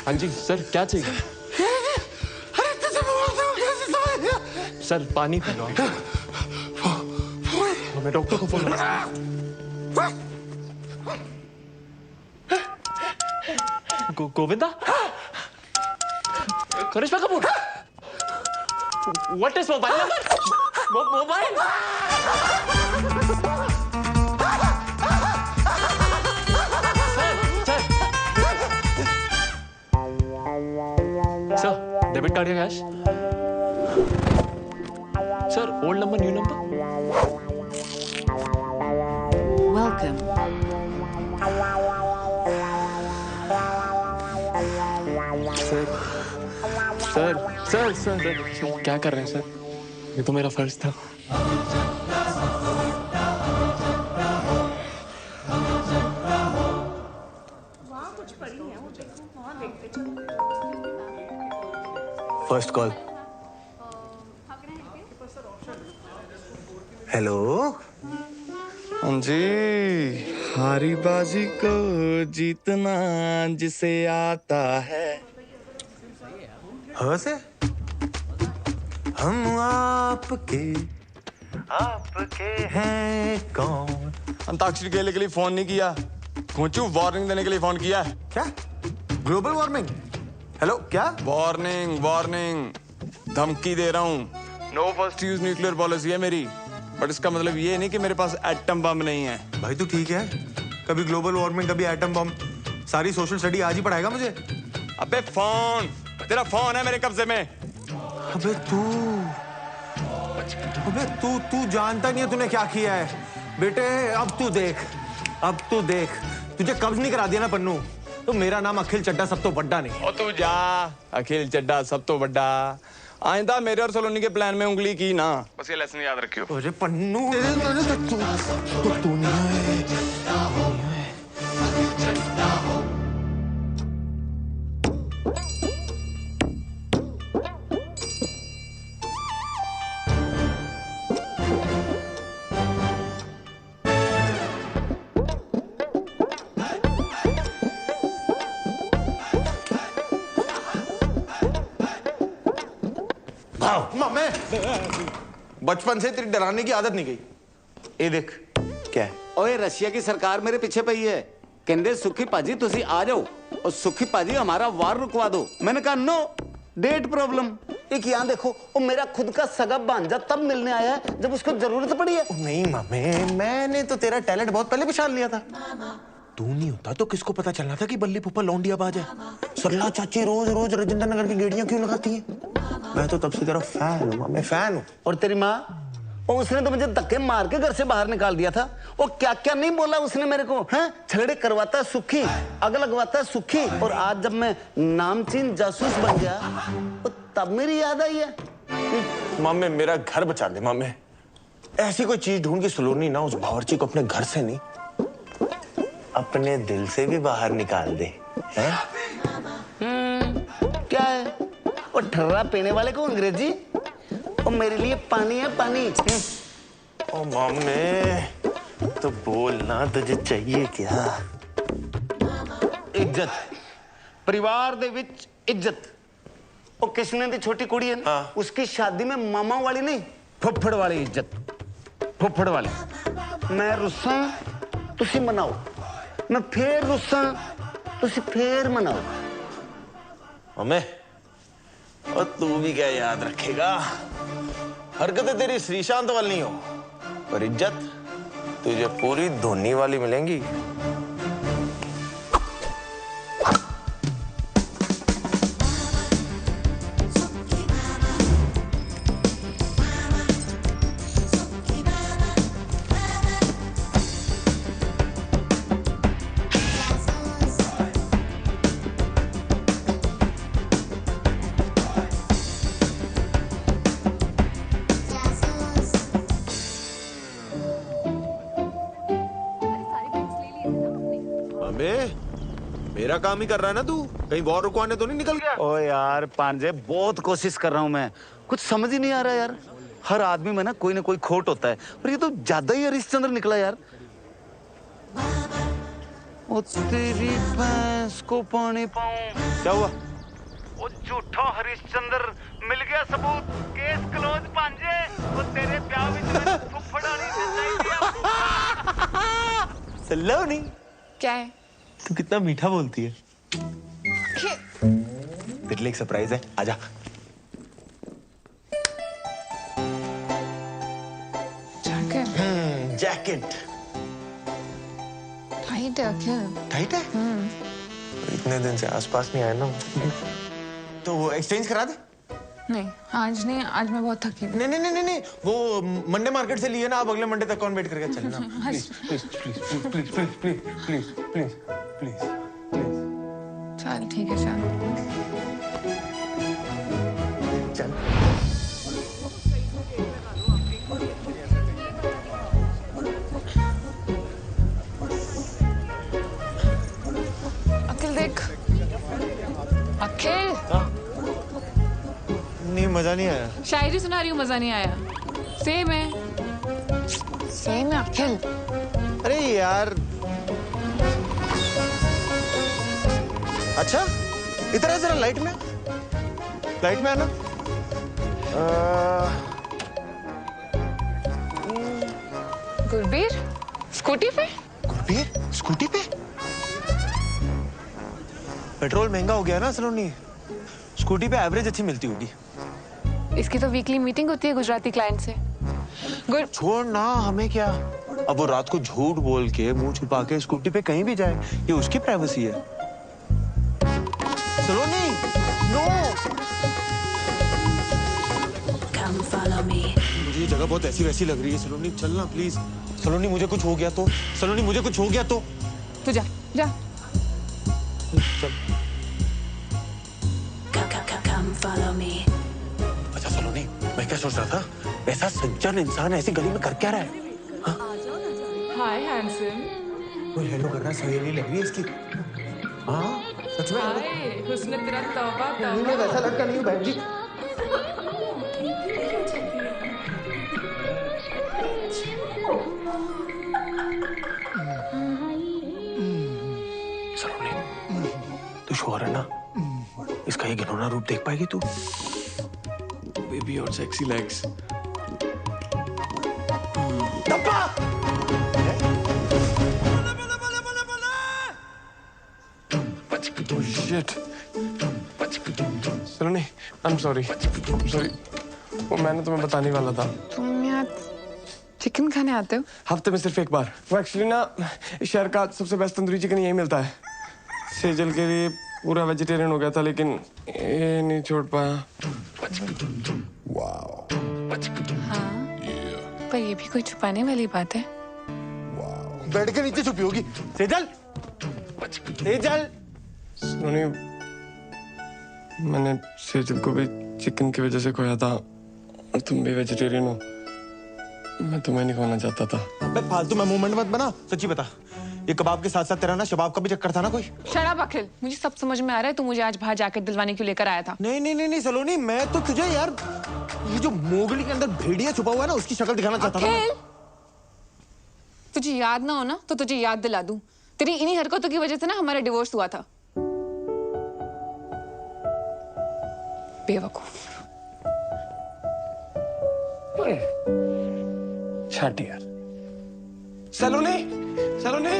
हाँ जी सर, क्या चाहिए? सर पानी पी लो। मैं डॉक्टर को phone Govinda, Karisma Kapoor, what is mobile number? Mobile sir, debit card या cash? Sir, old number new number? Welcome. Sir, क्या कर रहे हैं सर? ये तो मेरा फर्ज था। First call. हेलो। हाँ जी, हारी बाजी को जीतना जिसे आता है। हाँ से हम आपके हैं कौन? अंताक्षरी खेलने के लिए फोन नहीं किया, खोचू वार्निंग देने के लिए फोन किया। क्या? Global warming? हेलो क्या? वार्निंग वार्निंग, धमकी दे रहा हूँ। No first use nuclear policy है मेरी, बट इसका मतलब ये नहीं कि मेरे पास एटम बम नहीं है। भाई तू ठीक है? कभी ग्लोबल वार्मिंग, कभी एटम बम, सारी सोशल स्टडी आज ही पढ़ाएगा मुझे? अबे फोन, तेरा फोन है मेरे कब्जे में। अबे तू जानता नहीं है तूने क्या किया है बेटे। अब तू देख, तुझे कब्ज नहीं करा दिया ना पन्नू, तो मेरा नाम अखिल चड्डा सब तो बड्डा नहीं। और तू जा, अखिल चड्डा सब तो बड्डा। आइंदा मेरे और सलोनी के प्लान में उंगली की ना, बस ये लेसन याद रखियो। अरे पन्नू तू नहीं है। बचपन से तेरी डराने की आदत नहीं गई। ये देख क्या है। ओए रशिया की सरकार मेरे पीछे पई है, कहते सुखी पाजी तुसी आ जाओ और सुखी पाजी हमारा वार रुकवा दो। मैंने कहा नो, डेट प्रॉब्लम। एक यहाँ देखो, वो मेरा खुद का सगा भांजा तब मिलने आया है जब उसको जरूरत पड़ी है। नहीं मामे, मैंने तो तेरा टैलेंट बहुत पहले पहचान लिया था। तू नहीं होता तो किसको पता चलना था कि बल्ली फूफा लौंडिया बाज है। सरला चाची रोज रोज राजेंद्र नगर की गेड़ियां क्यों लगाती है? मैं तो तब से तेरा फैन हूँ, मैं फैन हूँ। और तेरी माँ, और उसने तो मुझे धक्के मार के घर से बाहर निकाल दिया था। वो क्या क्या नहीं बोला उसने मेरे को, हैं? छलड़े करवाता सुखी, आग लगवाता सुखी, और आज जब मैं नामचीन जासूस बन गया तो तब मेरी याद आई है। मामे मेरा घर बचा दे मामे। ऐसी कोई चीज ढूंढ के सलोनी ना उस बावर्ची को अपने घर से नहीं, अपने दिल से भी बाहर निकाल दे। हैं? क्या है? वो ठर्रा पीने वाले को अंग्रेजी, और मेरे लिए पानी है पानी। ओ मामे तो बोलना, तुझे चाहिए क्या? इज्जत, परिवार दे विच इज्जत। और किसने दी छोटी कुड़ी है ना, हाँ। उसकी शादी में मामा वाली नहीं, फुफड़ वाली इज्जत, फुफड़ वाली। मैं रुस्सा तुसी मनाओ, मैं फिर रुस्सा तुसी फिर मनाओ। मामे और तू भी क्या याद रखेगा, हरकतें तेरी श्रीशांत वाली नहीं हो, पर इज्जत तुझे पूरी धोनी वाली मिलेंगी। मेरा काम ही कर रहा है ना तू, कहीं वॉर रुकवाने तो नहीं निकल गया? ओ यार पांजे, बहुत कोशिश कर रहा हूं मैं, कुछ समझ ही नहीं आ रहा यार। हर आदमी में ना कोई खोट होता है, और ये तो ज्यादा ही हरिश्चंद्र निकला यार। ओ तेरी भैंस को पानी पाऊं। क्या हुआ? वो झूठा हरिश्चंद्र मिल गया सबूत, केस क्लोज पांजे। वो तेरे ब्याह में फुफड़ानी सलोनी, क्या है? तू कितना मीठा बोलती है। तेरे लिए एक सरप्राइज है, आजा। जैकेट टाइट है अखिल। टाइट है? इतने दिन से आसपास नहीं आया ना, तो वो एक्सचेंज करा दे। नहीं आज नहीं, आज मैं बहुत थकी हूँ। नहीं, वो मंडे मार्केट से लिए ना, आप अगले मंडे तक कौन वेट करके चलना। Please please please please please please please please please please. चल ठीक है चल। अखिल देख, अखिल। नहीं मजा नहीं आया। शायरी सुना रही हूँ, मजा नहीं आया। सेम है, सेम है अखिल। अरे यार अच्छा इधर है, जरा लाइट में आना। गुरबीर स्कूटी पे? गुरबीर स्कूटी पे? पेट्रोल महंगा हो गया ना सलोनी, स्कूटी पे एवरेज अच्छी मिलती होगी। इसकी तो वीकली मीटिंग होती है गुजराती क्लाइंट से। छोड़ ना, हमें क्या। अब वो रात को झूठ बोल के मुंह छुपा के स्कूटी पे कहीं भी जाए, ये उसकी प्राइवेसी है। सलोनी नो, मुझे ये जगह बहुत ऐसी वैसी लग रही है। सलोनी चलना प्लीज। सलोनी मुझे कुछ हो गया तो, सलोनी मुझे कुछ हो गया तो। तू जा जा। चल। अच्छा सलोनी, मैं क्या सोच रहा था, ऐसा सज्जन इंसान ऐसी गली में कर क्या रहा है? हाय हैंडसम। कोई हेलो कर रहा है, सहेली लग रही है इसकी। हाँ सच में। हाय हुस्न तेरा तौबा तौबा। मैं वैसा लड़का नहीं हूँ बहन जी। सलोनी तू श्योर है ना, इसका ये घिनौना रूप देख पाएगी तू? बेबी और sexy legs. Shit. Saloni, I am sorry. वो मैंने तुम्हें बताने वाला था। तुम यहाँ चिकन खाने आते हो? हफ्ते में सिर्फ एक बार। वो एक्चुअली ना शहर का सबसे बेस्ट तंदूरी चिकन यही मिलता है। सेजल के लिए पूरा वेजिटेरियन हो गया था, लेकिन ये नहीं छोड़ पाया। हाँ, पर ये भी कोई छुपाने वाली बात है? बेड के नीचे छुपी होगी। सेजल, सेजल। सलोनी, मैंने सेजल को भी चिकन की वजह से खोया था, और तुम भी वेजिटेरियन हो। मैं तुम्हें नहीं खोना चाहता था। अबे फालतू में मूवमेंट मत बना। सच्ची बता, ये कबाब के साथ साथ तेरा ना शबाब का भी चक्कर था ना कोई? शट अप अखिल, मुझे सब समझ में आ रहा है। तू मुझे आज बाहर जाकर दिलवाने क्यों लेकर आया था? नहीं सलोनी, मैं तो तुझे यार ये जो मोगली के अंदर भेड़िया छुपा हुआ है ना, उसकी शक्ल दिखाना चाहता था। तुझे याद ना हो ना तो तुझे याद दिला दूं। तेरी इन्हीं हरकतों की वजह से ना हमारा डिवोर्स हुआ था। बेवकूफ। छाट यार। सलोनी, सलोनी।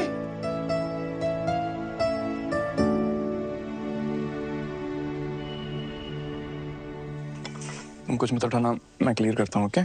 तुम कुछ मत उठाना, मैं क्लियर करता हूँ। ओके?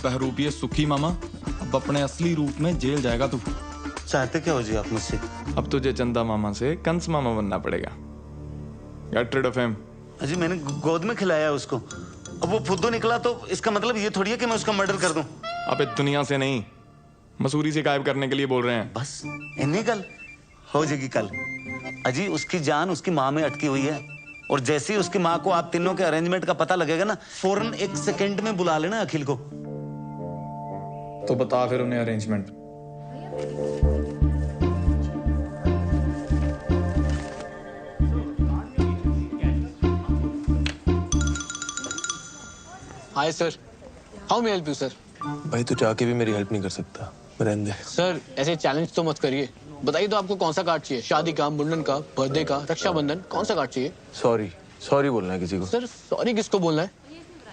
बहरूपिये सुखी मामा, अब अपने असली रूप में जेल जाएगा तू। चाहते क्या हो जी आप मुझसे? अब तुझे चंदा मामा से कंस मामा बनना पड़ेगा। Get rid of him। अजी मैंने गोद में खिलाया उसको, अब वो फुद्दू निकला तो इसका मतलब ये थोड़ी है कि मैं उसका मर्डर कर दूं। अबे दुनिया से नहीं, मसूरी से गायब करने के लिए बोल रहे हैं। बस इन्हीं कल हो जाएगी कल। अजी उसकी जान उसकी माँ में अटकी हुई है, और जैसे ही उसकी माँ को आप तीनों के अरेंजमेंट का पता लगेगा ना, फौरन 1 सेकंड में बुला लेना अखिल को। तो बता फिर उन्हें arrangement. Hi sir, how may help you sir? भाई तू चाह के भी मेरी हेल्प नहीं कर सकता, रहने दे। सर ऐसे चैलेंज तो मत करिए। बताइए तो आपको कौन सा कार्ड चाहिए? शादी का, मुंडन का, बर्थडे का, रक्षाबंधन, कौन सा कार्ड चाहिए? सॉरी बोलना है किसी को। सर सॉरी किसको बोलना है?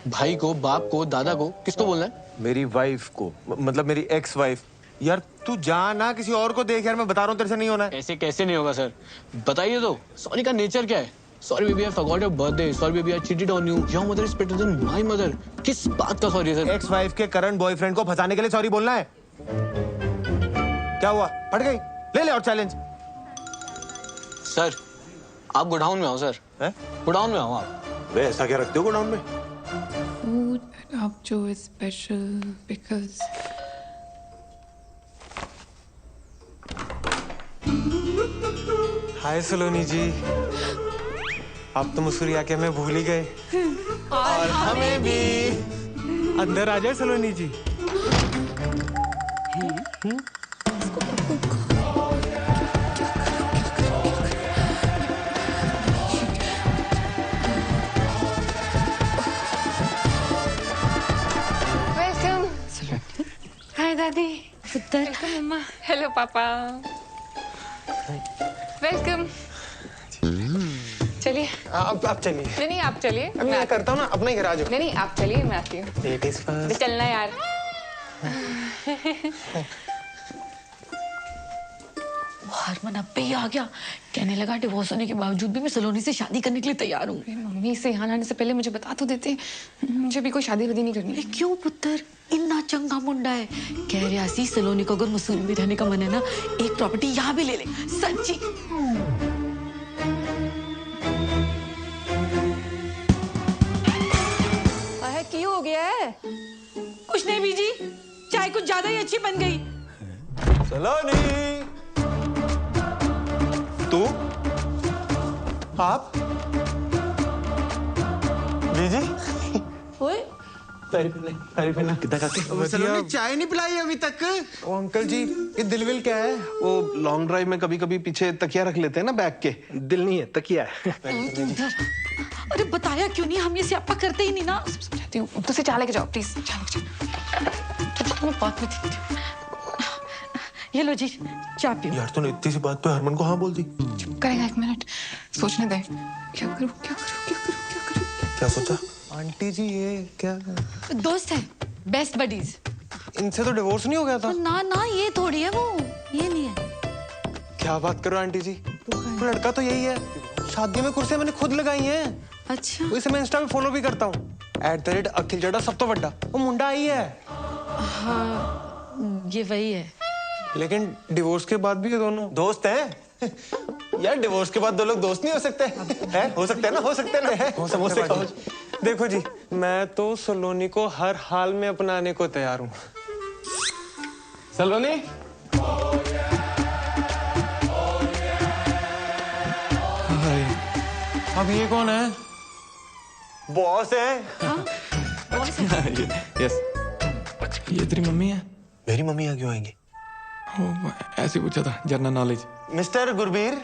भाई को, बाप को, दादा को, किसको बोलना है? मेरी वाइफ को, मतलब मेरी एक्स वाइफ यार तू जा ना, किसी और को देख यार, मैं बता रहा हूँ तेरे से नहीं होना है। ऐसे कैसे नहीं होगा सर? बताइए तो, सॉरी का नेचर क्या है? Sorry baby I forgot your birthday, sorry baby I cheated on you, your mother is better than my mother. किस बात का सॉरी सर? एक्स वाइफ के करंट बॉयफ्रेंड को फंसाने के लिए सॉरी बोलना है? क्या हुआ, फट गई? ले ले और चैलेंज। सर आप गोडाउन में आओ सर। गोडाउन में आओ आप। वे ऐसा क्या रखते हो गोडाउन में? Food up to is special because हाय सलोनी जी, आप तो मुस्कुरा के हमें भूल ही गए। और हमें भी। अंदर आ जाए सलोनी जी। welcome. Hi दादी। पुत्र। Welcome मम्मा। Hello पापा। वेलकम। चलिए। आप चलिए। नहीं आप चलिए। मैं करता हूँ ना, अपना ही घर आ जाओ। नहीं आप चलिए, मैं आती हूँ। Ladies first. चलना यार। हरमन अब पे ही आ गया, कहने लगा डिवोर्स होने के बावजूद भी मैं सलोनी से शादी करने के लिए तैयार हूँ। मम्मी से यहाँ आने से पहले मुझे बता तो देते, मुझे भी कोई शादी वादी नहीं करनी। क्यों पुत्र, इतना चंगा मुंडा है। कह रहा सी सलोनी को अगर मसूरी में रहने का मन है ना, एक प्रॉपर्टी यहाँ भी ले ले। सच्ची। क्यों हो गया है? कुछ नहीं बीजी, चाय कुछ ज्यादा ही अच्छी बन गई। सलोनी, तू? आप? बीजी? ओए, सलोनी चाय नहीं पिलाई अभी तक? ओ अंकल जी, ये दिलविल क्या है? वो लॉन्ग ड्राइव में कभी कभी पीछे तकिया रख लेते हैं ना बैग के, दिल नहीं है तकिया है। अरे बताया क्यों नहीं, हम ये स्यापा करते ही नहीं ना। समझाती हूँ, तो से चाय लेके जाओ प्लीज। बात में थी। ये लो जी, चाय पियो। यार तूने इतनी सी बात पे हरमन को हाँ बोल दी। चुप करेगा, एक मिनट सोचने दे। क्या करूँ क्या करूँ क्या करूँ क्या करूँ? क्या सोचा? आंटी जी ये क्या? दोस्त है, बेस्ट बडीज। इनसे तो डिवोर्स नहीं हो गया था? ना ना, ये थोड़ी है, वो ये नहीं है। क्या बात करो आंटी जी, वो लड़का तो यही है, शादी में कुर्सियां मैंने खुद लगाई हैं। अच्छा। इसे मैं इंस्टा पे फॉलो भी करता हूँ। @अखिल चड्ढा सब तो बड़ा, वो मुंडा आई है। हाँ, ये वही है। लेकिन डिवोर्स के बाद भी ये दोनों दोस्त हैं? यार डिवोर्स के बाद दो लोग दोस्त नहीं हो सकते हैं? हो सकते हैं ना, हो सकते हैं ना। समोसे खाओ। देखो जी, मैं तो सलोनी को हर हाल में अपनाने को तैयार हूँ। सलोनी, अब ये कौन है? बॉस है। यस, ये तेरी मम्मी है? मेरी मम्मी यहाँ क्यों आएंगी? ऐसे पूछा था, जनरल नॉलेज। मिस्टर गुरबीर,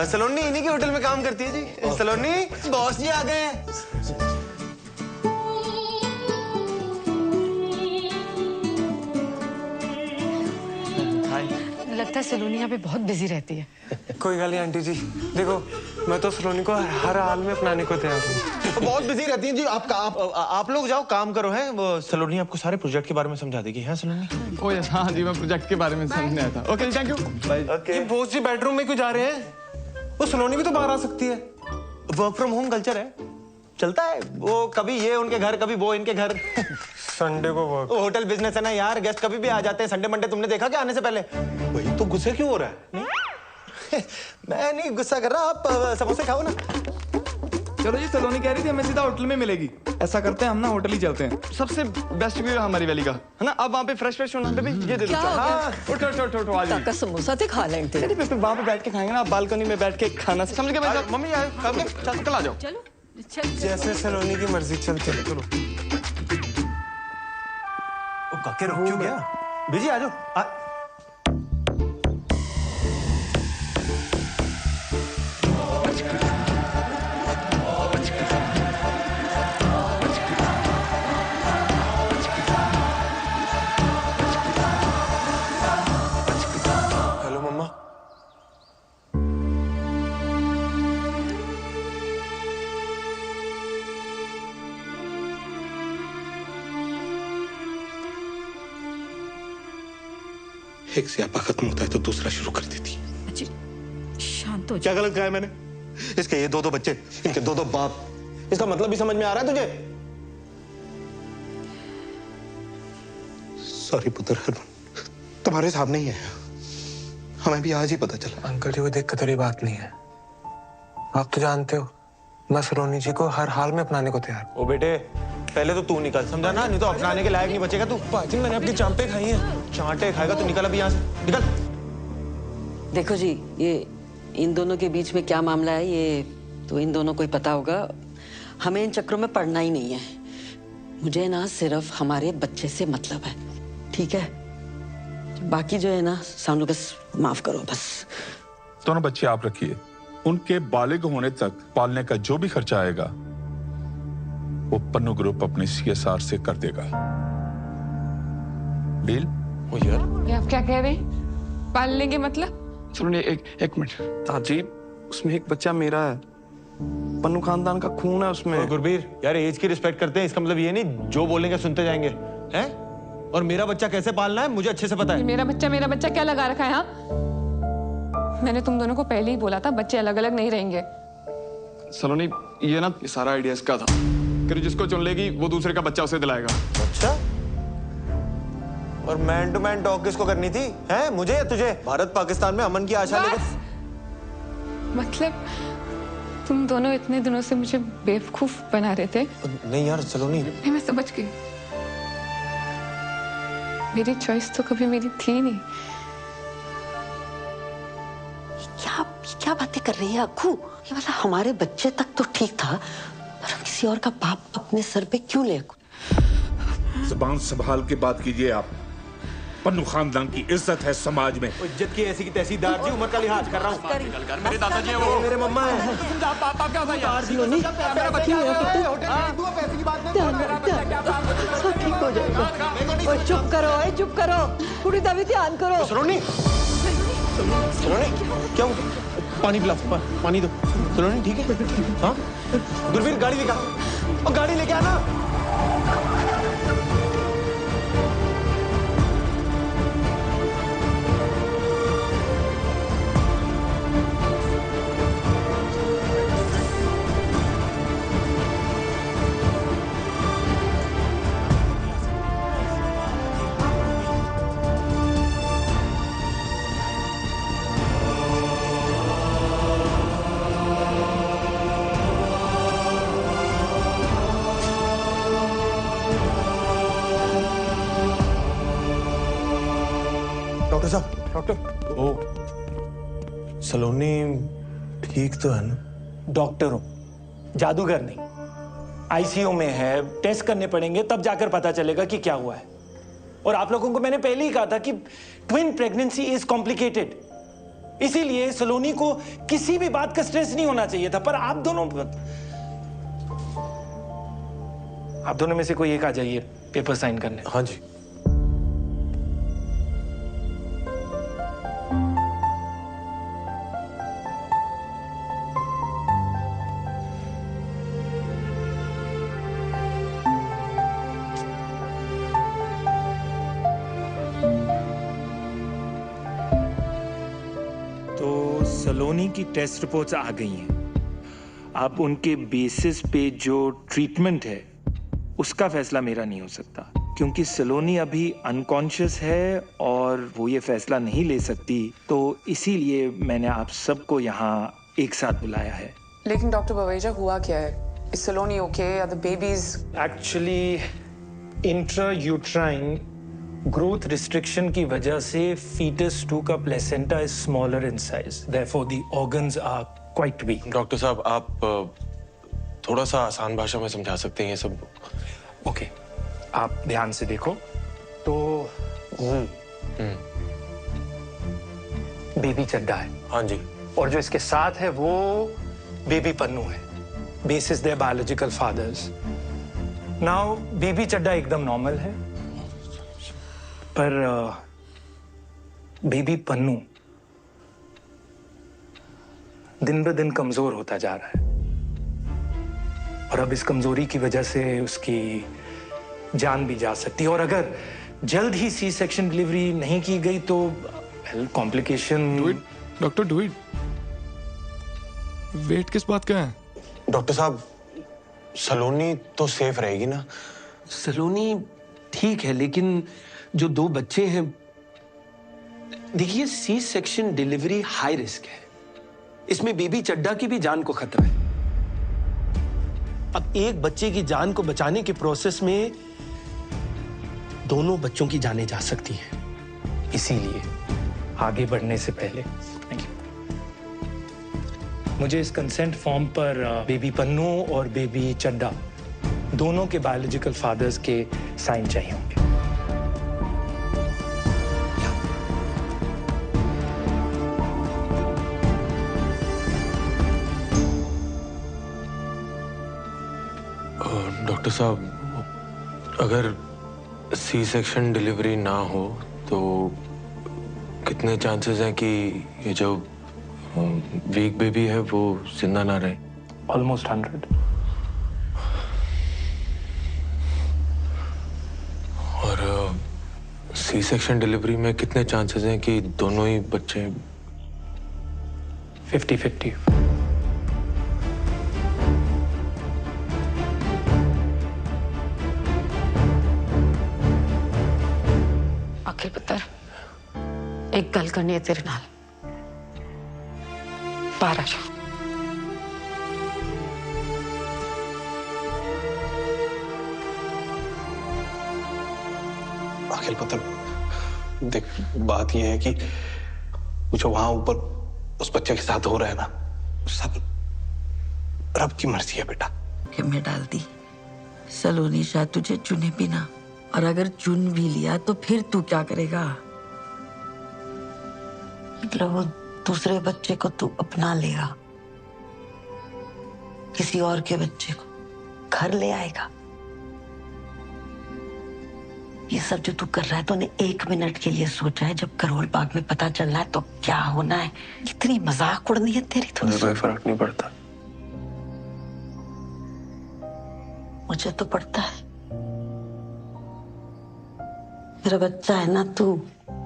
सलोनी इन्हीं के होटल में काम करती है जी। सलोनी, बॉस जी आ गए हैं। लगता है सलोनी यहाँ पे बहुत बिजी रहती है। कोई गल नहीं आंटी जी, देखो मैं तो सलोनी को हर हाल में अपनाने को तैयार हूँ। तो बहुत बिजी रहती हैं जी। आप लोग जाओ काम करो। हैं वो सलोनी आपको सारे प्रोजेक्ट के बारे में समझा देगी। है सलोनी? ओह यस, हाँ जी, मैं प्रोजेक्ट के बारे में समझने आया था। Okay thank you. ये बॉस जी बेडरूम में क्यों जा रहे हैं? वो सलोनी भी तो बाहर आ सकती है। वर्क फ्रॉम होम कल्चर है, चलता है। वो कभी ये उनके घर, कभी वो इनके घर। संडे को वर्क। होटल बिजनेस है ना यार, गेस्ट कभी भी आ जाते हैं। संडे मंडे तुमने देखा क्या आने से पहले? वही तो गुस्से क्यों हो रहा है? मैं नहीं गुस्सा कर रहा, आप समोसे खाओ ना। चलो जी, सलोनी कह रही थी हमें सीधा होटल में मिलेगी। ऐसा करते हैं हम ना, होटल ही चलते हैं। सबसे बेस्ट व्यू है हमारी वैली का, है ना? अब वहाँ पे फ्रेश फ्रेश होना बेबी, ये दे दो। हाँ, उठो आ जाइए। समोसा तो खा लेंगे। अरे बेबी वहाँ पे बैठ के खाएंगे ना, बालकनी में बैठ के खाना। समझ गए भाई? मम्मी कल आ जाओ। चलो जैसे सलोनी की मर्जी, चलो। काके रुक क्यों गया? बिजी आ जाओ। हेलो मम्मा। एक स्यापा खत्म होता है तो दूसरा शुरू कर देती। शांत हो क्या गलत कहा है मैंने? इसके ये दो बच्चे, इनके दो बाप, इसका मतलब भी समझ में आ रहा है तुझे? सॉरी पुत्र, तुम्हारे सामने ही है, हमें भी आज ही पता चला। अंकल जी को देख कर थोड़ी बात नहीं है। आप तो जानते हो मैं सलोनी जी को हर हाल में अपनाने को तैयार। ओ बेटे, पहले तो तू निकल, समझा ना? नहीं तो अपनाने के लायक नहीं बचेगा तू। पाजी मैंने अपनी चांटे खाई हैं। चांटे खाएगा तो निकल अभी यहाँ से, निकल। देखो जी, ये इन दोनों के बीच में क्या मामला है ये तो इन दोनों को ही पता होगा। हमें इन चक्रों में पड़ना ही नहीं है। मुझे ना सिर्फ हमारे बच्चे से मतलब है, ठीक है? बाकी जो है ना सानू बस माफ करो बस। दोनों बच्चे आप रखिए, उनके बालिग होने तक पालने का जो भी खर्चा आएगा वो पन्नू ग्रुप अपने CSR से कर देगा। डील? ओ यार, ये आप क्या कह रहे हैं? पालने के मतलब? सुनो एक मिनट ताजी, उसमें एक बच्चा मेरा है, पन्नू खानदान का खून है उसमें। गुरबीर यार, एज की रिस्पेक्ट करते हैं, इसका मतलब ये नहीं जो बोलेंगे सुनते जाएंगे, हैं? और मेरा बच्चा कैसे पालना है मुझे अच्छे से पता है। मेरा बच्चा क्या लगा रखा है? हाँ, मैंने तुम दोनों को पहले ही बोला था बच्चे अलग अलग नहीं रहेंगे। सलोनी, ये ना सारा आइडिया इसका था कि जिसको चुन लेगी वो दूसरे का बच्चा उसे दिलाएगा। अच्छा, और मैन टू मैन टॉक किसको करनी थी, हैं? मुझे या तुझे? भारत पाकिस्तान में अमन की आशा लेकर। मतलब तुम दोनों इतने दिनों से मुझे बेवकूफ बना रहे थे। नहीं यार सलोनी, नहीं, मैं समझ गई। मेरी चॉइस तो कभी मेरी थी नहीं। क्या बातें कर रही है अक्कू? ये मतलब हमारे बच्चे तक तो ठीक था, पर हम किसी और का बाप अपने सर पे क्यों ले? जुबान संभाल के बात कीजिए आप। पन्नू खानदान की इज्जत है समाज में। इज्जत की ऐसी की तैसी दारजी, उम्र का लिहाज कर रहा हूँ। मेरे दादाजी हैं वो, मेरे मम्मा हैं। पापा क्या भाई? मेरा बच्चा सब ठीक हो जाएगा। ओए चुप करो, ओए चुप करो, पूरी दबी ध्यान करो। सलोनी, सलोनी क्या हुआ? पानी पिला, पानी दो। सलोनी ठीक है? हाँ गुरवीर, गाड़ी लेके आ, और गाड़ी लेके आना। डॉक्टर, ओ सलोनी ठीक तो है ना? डॉक्टर हूं, जादूगर नहीं। ICU में है, टेस्ट करने पड़ेंगे तब जाकर पता चलेगा कि क्या हुआ है। और आप लोगों को मैंने पहले ही कहा था कि ट्विन प्रेगनेंसी इज कॉम्प्लिकेटेड, इसीलिए सलोनी को किसी भी बात का स्ट्रेस नहीं होना चाहिए था। पर आप दोनों में से कोई एक आ जाइए पेपर साइन करने। हाँ जी। सलोनी की टेस्ट रिपोर्ट्स आ गई हैं। अब उनके बेसिस पे जो ट्रीटमेंट है उसका फैसला मेरा नहीं हो सकता, क्योंकि सलोनी अभी अनकॉन्शियस है और वो ये फैसला नहीं ले सकती। तो इसीलिए मैंने आप सबको यहाँ एक साथ बुलाया है। लेकिन डॉक्टर बवेजा, हुआ क्या है? Is Saloni okay? Are the babies? Actually intrauterine growth restriction की वजह से fetus 2 का placenta is smaller in size, therefore the organs are quite weak. Doctor साहब, आप थोड़ा सा आसान भाषा में समझा सकते हैं ये सब? ओके, आप ध्यान से देखो तो बेबी चड्डा है। हाँ जी। और जो इसके साथ है वो बेबी पन्नू है, basis their biological fathers. Now baby Chaddha एकदम नॉर्मल है, पर बेबी पन्नू दिन ब दिन कमजोर होता जा रहा है। और अब इस कमजोरी की वजह से उसकी जान भी जा सकती है। और अगर जल्द ही सी सेक्शन डिलीवरी नहीं की गई तो complication. Doctor do it. Wait किस बात का है? डॉक्टर साहब, सलोनी तो सेफ रहेगी ना? सलोनी ठीक है, लेकिन जो 2 बच्चे हैं, देखिए C section delivery high risk है। इसमें बेबी चड्डा की भी जान को खतरा है। अब एक बच्चे की जान को बचाने के प्रोसेस में दोनों बच्चों की जानें जा सकती हैं। इसीलिए आगे बढ़ने से पहले मुझे इस कंसेंट फॉर्म पर बेबी पन्नू और बेबी चड्डा दोनों के बायोलॉजिकल फादर्स के साइन चाहिए होंगे। डॉक्टर साहब, अगर सी सेक्शन डिलीवरी ना हो तो कितने चांसेस हैं कि ये जो वीक बेबी है वो जिंदा ना रहे? ऑलमोस्ट 100। और सी सेक्शन डिलीवरी में कितने चांसेस हैं कि दोनों ही बच्चे? 50-50। अखिल पुत्र, एक गल करनी है तेरे नाल। बाहर आ जा। अखिल पुत्र, देख बात यह है कि जो वहां ऊपर उस बच्चे के साथ हो रहा है ना, सब रब की मर्जी है बेटा। कि मैं डाल दी, सलोनी शायद तुझे चुने भी ना, और अगर चुन भी लिया तो फिर तू क्या करेगा? मतलब वो दूसरे बच्चे को तू अपना लेगा, किसी और के बच्चे को घर ले आएगा। ये सब जो तू कर रहा है तूने 1 मिनट के लिए सोचा है? जब करोल बाग में पता चल रहा है तो क्या होना है? कितनी मजाक उड़नी है तेरी। मुझे कोई फर्क नहीं पड़ता। मुझे तो पड़ता है। मेरा बच्चा है ना तू,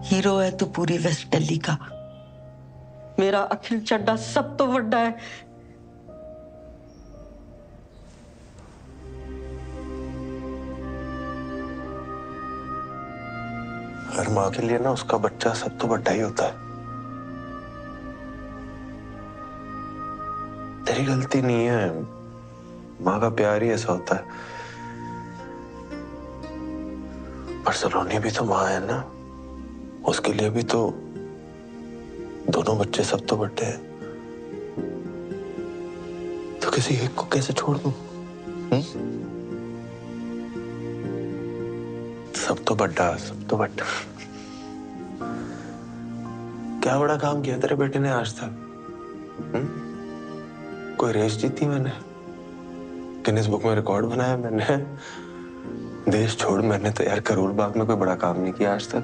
हीरो है तू पूरी वेस्ट दिल्ली का। मेरा अखिल चड्डा सब तो बड़ा है। हर माँ के लिए ना उसका बच्चा सब तो बड़ा ही होता है। तेरी गलती नहीं है, माँ का प्यार ही ऐसा होता है। पर सलोनी भी तो माँ है ना, उसके लिए भी तो दोनों बच्चे सब तो बड़े हैं। तो किसी एक को कैसे छोड़ दूं? सब तो बड़ा, सब तो बड़ा। क्या बड़ा काम किया तेरे बेटे ने आज तक? कोई रेस जीती मैंने, गिनीज बुक में रिकॉर्ड बनाया मैंने। देश छोड़, मैंने तो यार करोल बाग में कोई बड़ा काम नहीं किया आज तक।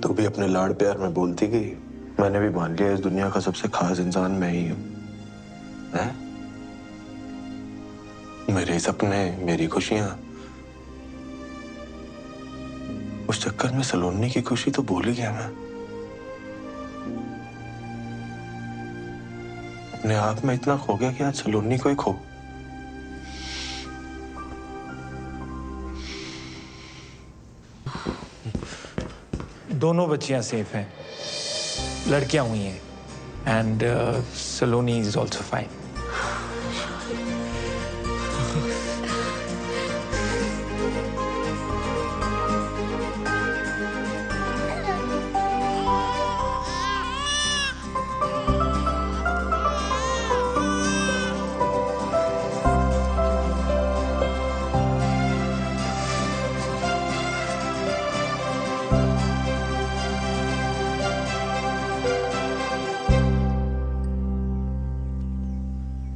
तू भी अपने लाड़ प्यार में बोलती गई, मैंने भी मान लिया इस दुनिया का सबसे खास इंसान मैं ही हूं। मेरे सपने, मेरी खुशियां, उस चक्कर में सलोनी की खुशी तो भूल ही गया मैं। अपने आप में इतना खो गया कि आज सलोनी को ही खो। दोनों बच्चियां सेफ हैं, लड़कियां हुई हैं, and Saloni is also fine.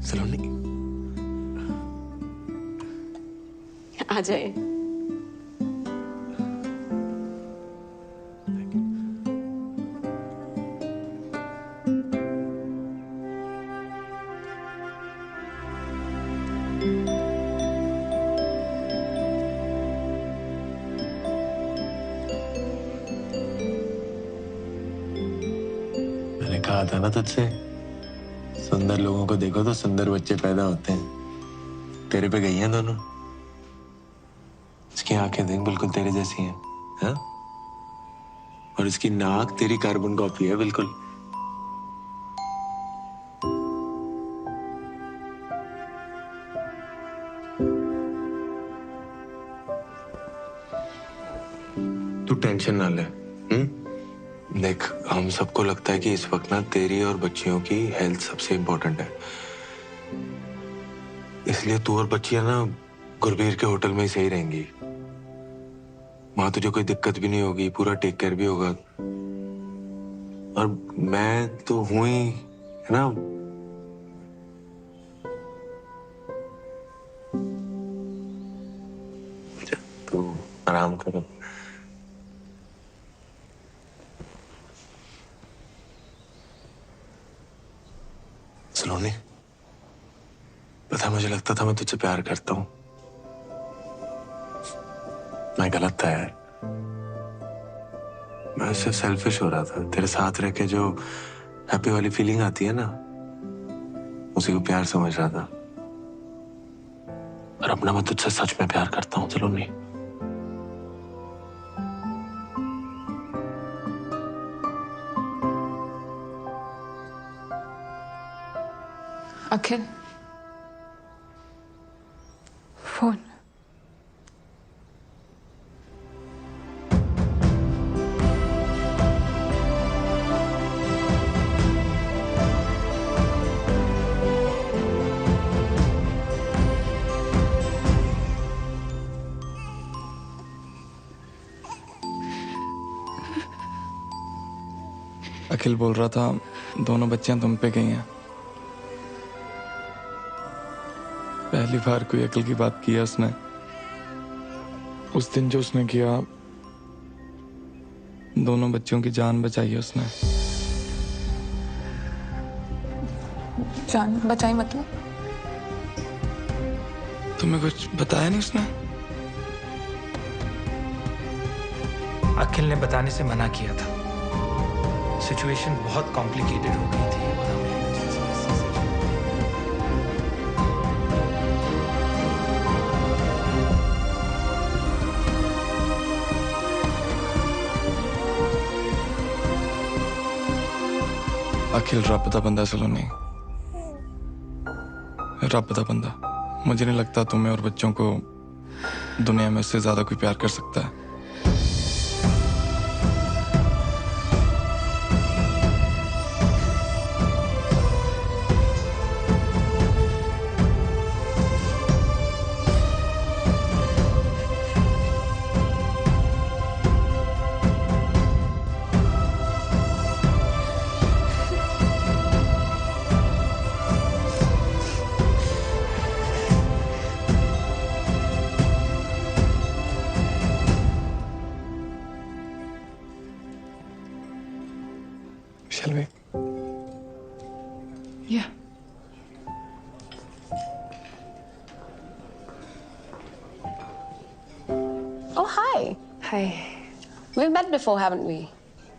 Saloni आ जाए। कहा था ना तुझसे, सुंदर लोगों को देखो तो सुंदर बच्चे पैदा होते हैं। तेरे पे गई हैं दोनों। इसकी आंखें देख बिल्कुल तेरे जैसी हैं, हाँ? और इसकी नाक तेरी कार्बन कॉपी है बिल्कुल। तू टेंशन ना ले, देख हम सबको लगता है कि इस वक्त ना तेरी और बच्चियों की हेल्थ सबसे इम्पोर्टेंट है, इसलिए तू और बच्चियां ना गुरबीर के होटल में ही सही रहेंगी। वहां तुझे कोई दिक्कत भी नहीं होगी, पूरा टेक केयर भी होगा। और मैं तो हूं ही, है ना। तू आराम करो। सलोनी, पता मुझे लगता था मैं तुझसे प्यार करता हूं। मैं गलत था यार। मैं उससे सेल्फिश हो रहा था। तेरे साथ रह के जो हैप्पी वाली फीलिंग आती है ना, उसी को प्यार समझ रहा था। और अपना मैं तुझसे सच में प्यार करता हूं सलोनी। अखिल, फोन। अखिल बोल रहा था दोनों बच्चियां तुम पे गई हैं। पहली बार कोई अकल की बात की है उसने। उस दिन जो उसने किया, दोनों बच्चों की जान बचाई है उसने। जान बचाई मतलब? तुम्हें कुछ बताया नहीं उसने? अखिल ने बताने से मना किया था। सिचुएशन बहुत कॉम्प्लिकेटेड हो गई थी। अखिल रब दा बंदा सलोनी, रब दा बंदा। मुझे नहीं लगता तुम्हें और बच्चों को दुनिया में उससे ज्यादा कोई प्यार कर सकता है। Shall we? Yeah. Oh, hi. Hi. We've met before, haven't we?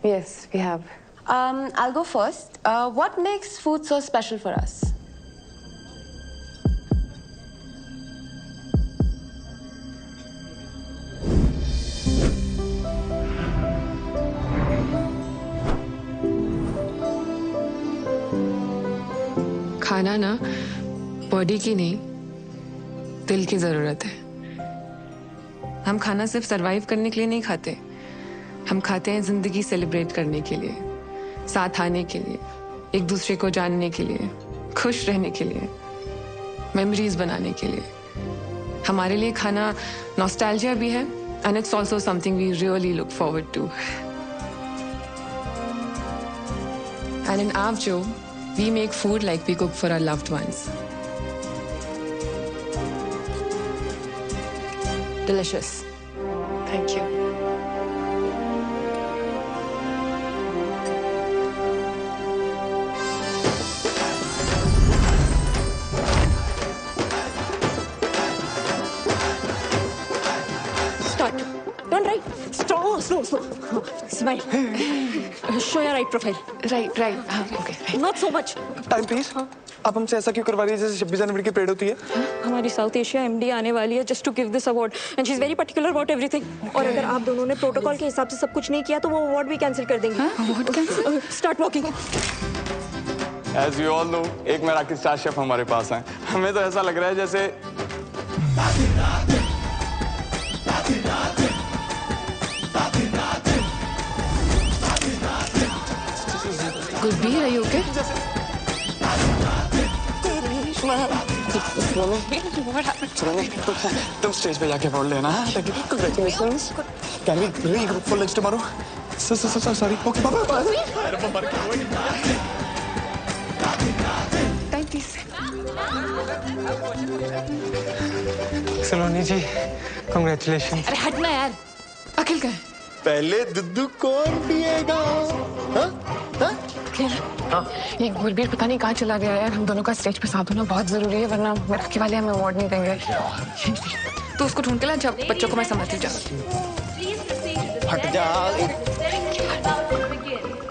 Yes, we have. I'll go first. What makes food so special for us? खाना ना बॉडी की नहीं, दिल की जरूरत है। हम खाना सिर्फ सरवाइव करने के लिए नहीं खाते, हम खाते हैं जिंदगी सेलिब्रेट करने के लिए, साथ आने के लिए, एक दूसरे को जानने के लिए, खुश रहने के लिए, मेमोरीज बनाने के लिए। हमारे लिए खाना नॉस्टैल्जिया भी है, and it's also something we really look forward to. And in Avjo, we make food like we cook for our loved ones. Delicious. Thank you. Start. Don't write. Slow. Smile. Show your right profile. Right. Okay. Not so much. Time please. आप हमसे ऐसा क्यों करवा रही है जैसे 26 जनवरी की parade होती है? हमारी साउथ एशिया एमडी आने वाली है just to give this award and she is very particular about everything. और अगर आप दोनों ने प्रोटोकॉल के हिसाब से सब कुछ नहीं किया तो वो अवार्ड भी कैंसिल कर देंगे। Award cancel? Start walking. As you all know, एक मराठी स्टार शेफ हमारे पास हैं। हमें तो ऐसा लग रहा है जैसे Gulbir, are you okay? तुम स्टेज पे जाके बोल लेना। Congratulations. Can we regroup for lunch tomorrow? Sorry. Okay, bye. Time, please. Saloni ji, congratulations. अरे हटना यार, अखिल का है। पहले दुद्धू कौन पिएगा? ये गुरबीर पता नहीं कहाँ चला गया यार। हम दोनों का स्टेज पे साथ होना बहुत जरूरी है, वरना मराठी वाले हमें अवार्ड नहीं देंगे। तो उसको ढूंढ के ला, जब बच्चों को मैं समझती जा। हट जा।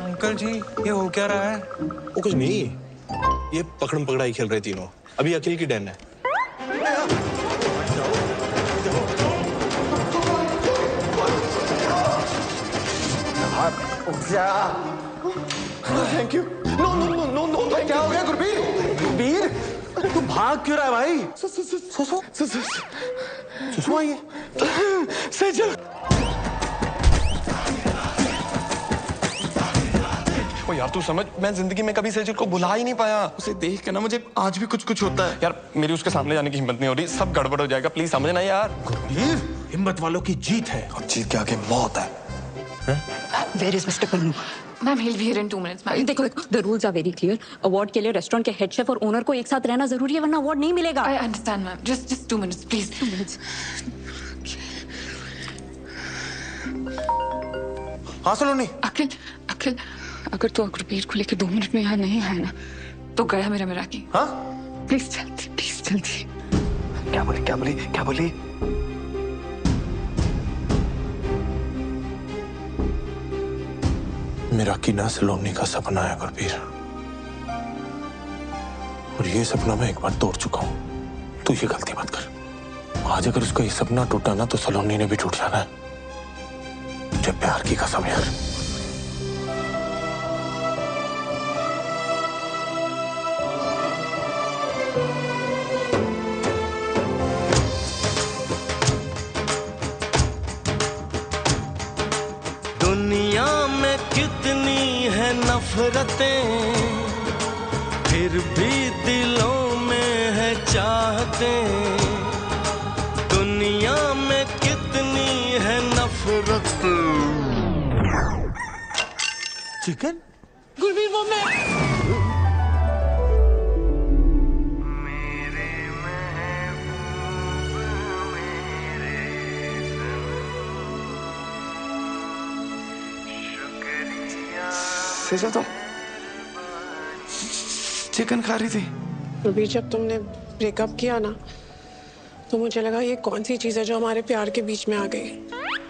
अंकल जी, ये हो क्या रहा है? वो कुछ नहीं, ये पकड़म पकड़ाई खेल रहे तीनों। अभी अखिल की टर्न है। Thank you. नो, क्या हो गया गुरबीर? गुरबीर, तू भाग क्यों रहा है भाई? सुसु आई है। सेजल। ओ यार तू समझ, मैं जिंदगी में कभी सेजल को बुला ही नहीं पाया। उसे देख के ना मुझे आज भी कुछ होता है। यार मेरी उसके सामने जाने की हिम्मत नहीं हो रही। सब गड़बड़ हो जाएगा, प्लीज समझना यार। गुरबीर, हिम्मत वालों की जीत है और जीत के आगे मौत है। Where is Mr. Pannu? Ma'am, he'll be here in 2 minutes, ma'am. देखो, the rules are very clear. Award के लिए रेस्टोरेंट के हेड शेफ और ओनर को एक साथ रहना जरूरी है, वरना अवार्ड नहीं मिलेगा। I understand, ma'am. Just 2 minutes, please. 2 minutes. हाँ सलोनी। अखिल, अगर तू गुरबीर को लेकर 2 मिनट में यहाँ नहीं है ना, तो गया मेरा मिराकी। हाँ? प्लीज जल्दी। क्या बोली? मेरा कीना सलोनी का सपना है गुरबीर, और ये सपना मैं एक बार तोड़ चुका हूं। तू ये गलती मत कर। आज अगर उसका ये सपना टूटा ना, तो सलोनी ने भी टूट जाना है। मुझे प्यार की कसम यार। दुनिया में कितनी है नफरतें, फिर भी दिलों में है चाहतें। दुनिया में कितनी है नफरतें। चिकन? गुरबीर, वो मैं। सेजल तो चिकन खा रही थी। गुरबीर, जब तुमने ब्रेकअप किया ना, तो मुझे लगा ये कौन सी चीज है जो हमारे प्यार के बीच में आ गई।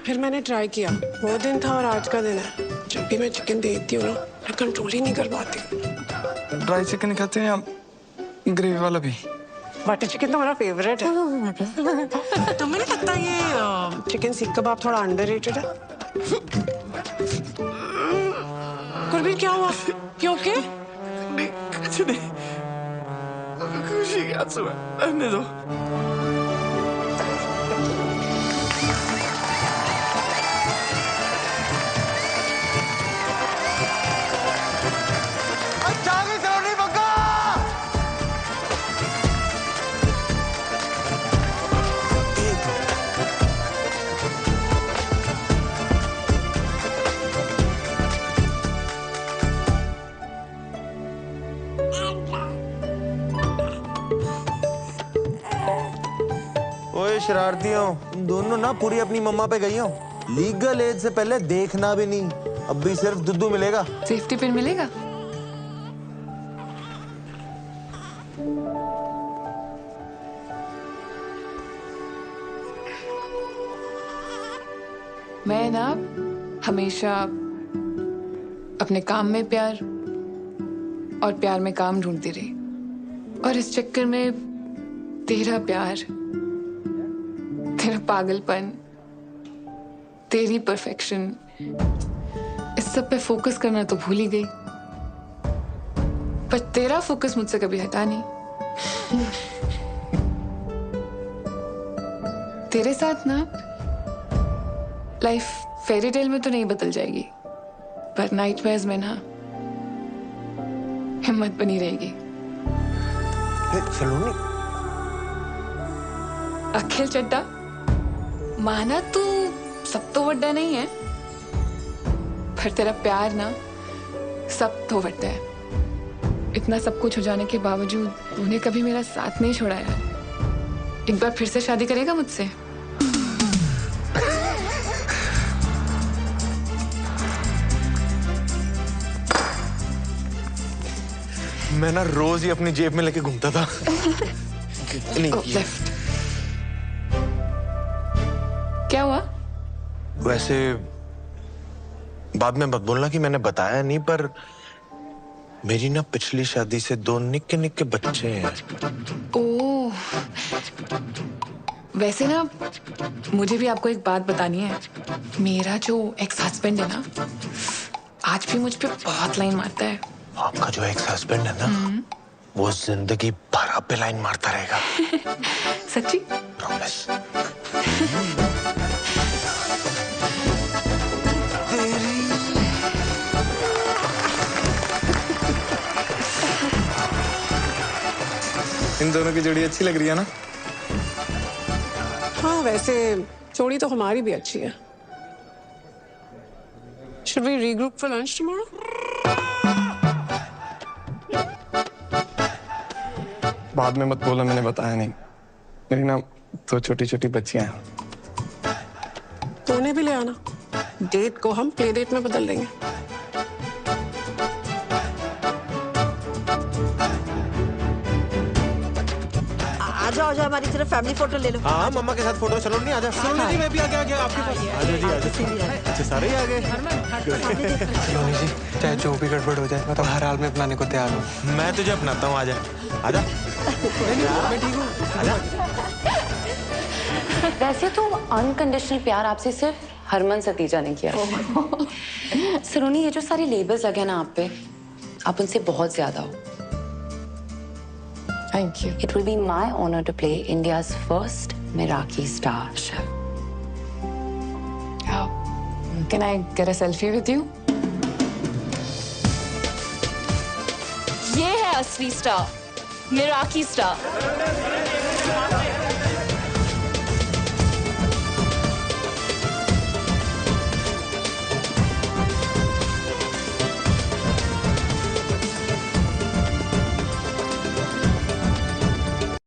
फिर मैंने ट्राई किया, वो दिन था और आज का दिन है। जब भी मैं चिकन देखती हूँ ना, मैं कंट्रोल ही नहीं कर पाती। ड्राई चिकन खाते हैं आप? ग्रेवी वाला भी? बटर चिकन तो मेरा फेवरेट है। तुम्हें नहीं लगता ये चिकन सीख कबाब थोड़ा अंडररेटेड है? गुरबीर, क्या हुआ? क्यों के? कुछ नहीं, खुशी के आंसू है। रहने दो। ओए शरारतियों, तुम दोनों ना पूरी अपनी मम्मा पे गई हो। लीगल एज से पहले देखना भी नहीं। अब भी सिर्फ दुद्धू मिलेगा। सेफ्टी पिन मिलेगा? मैं ना हमेशा अपने काम में प्यार और प्यार में काम ढूंढती रही, और इस चक्कर में तेरा प्यार, तेरा पागलपन, तेरी परफेक्शन, इस सब पे फोकस करना तो भूल ही गई। पर तेरा फोकस मुझसे कभी हटा नहीं। तेरे साथ ना लाइफ फेरी टेल में तो नहीं बदल जाएगी, पर नाइटमेयर्स में ना हिम्मत बनी रहेगी। सलोनी, अखिल चड्डा, माना तू सब तो वड्डा नहीं है, पर तेरा प्यार ना सब तो वड्डा है। इतना सब कुछ हो जाने के बावजूद तूने कभी मेरा साथ नहीं छोड़ा यार। एक बार फिर से शादी करेगा मुझसे? मैं ना रोज ही अपनी जेब में लेके घूमता था। लेफ्ट। क्या हुआ? वैसे बाद में मत बोलना कि मैंने बताया नहीं, पर मेरी ना पिछली शादी से 2 निक्के निक्के बच्चे हैं। ओह, वैसे ना मुझे भी आपको एक बात बतानी है। मेरा जो एक्स हस्बैंड है ना, आज भी मुझ पे बहुत लाइन मारता है। आपका जो एक्स हस्बैंड है ना, वो जिंदगी भर आप पे लाइन मारता रहेगा। सच्ची? प्रॉमिस। इन दोनों की जोड़ी अच्छी लग रही है ना? हाँ, वैसे जोड़ी तो हमारी भी अच्छी है। Should we regroup for lunch tomorrow? बाद में मत बोला, मैंने बताया नहीं। मेरी ना 2 छोटी छोटी बच्चियां हैं। तो उन्हें भी ले आना। डेट को हम प्ले डेट में बदल देंगे। आ जाओ हमारी तरफ फैमिली फोटो ले लो। हाँ, मम्मा के साथ फोटो। चलो नहीं, आजा। सलोनी जी, मैं भी आ गया आपके पास। आजा जी, आजा। अच्छा, सारे ही आ गए। सलोनी जी, चाहे जो भी गड़बड़ हो जाए, मैं तो हर हाल में अपनाने को तैयार हूँ। मैं तुझे अपनाता हूँ, आजा। आजा। मैं ठीक हूँ। आजा। वैसे तो अनकंडीशनल प्यार आपसे सिर्फ हरमन सतीजा ने किया। सलोनी, ये जो सारे लेबल्स लगे ना आप पे, आप उनसे बहुत ज्यादा हो। Thank you. It will be my honor to play India's first Meraki star chef. Can I get a selfie with you? ये है असली स्टार, मेराकी स्टार।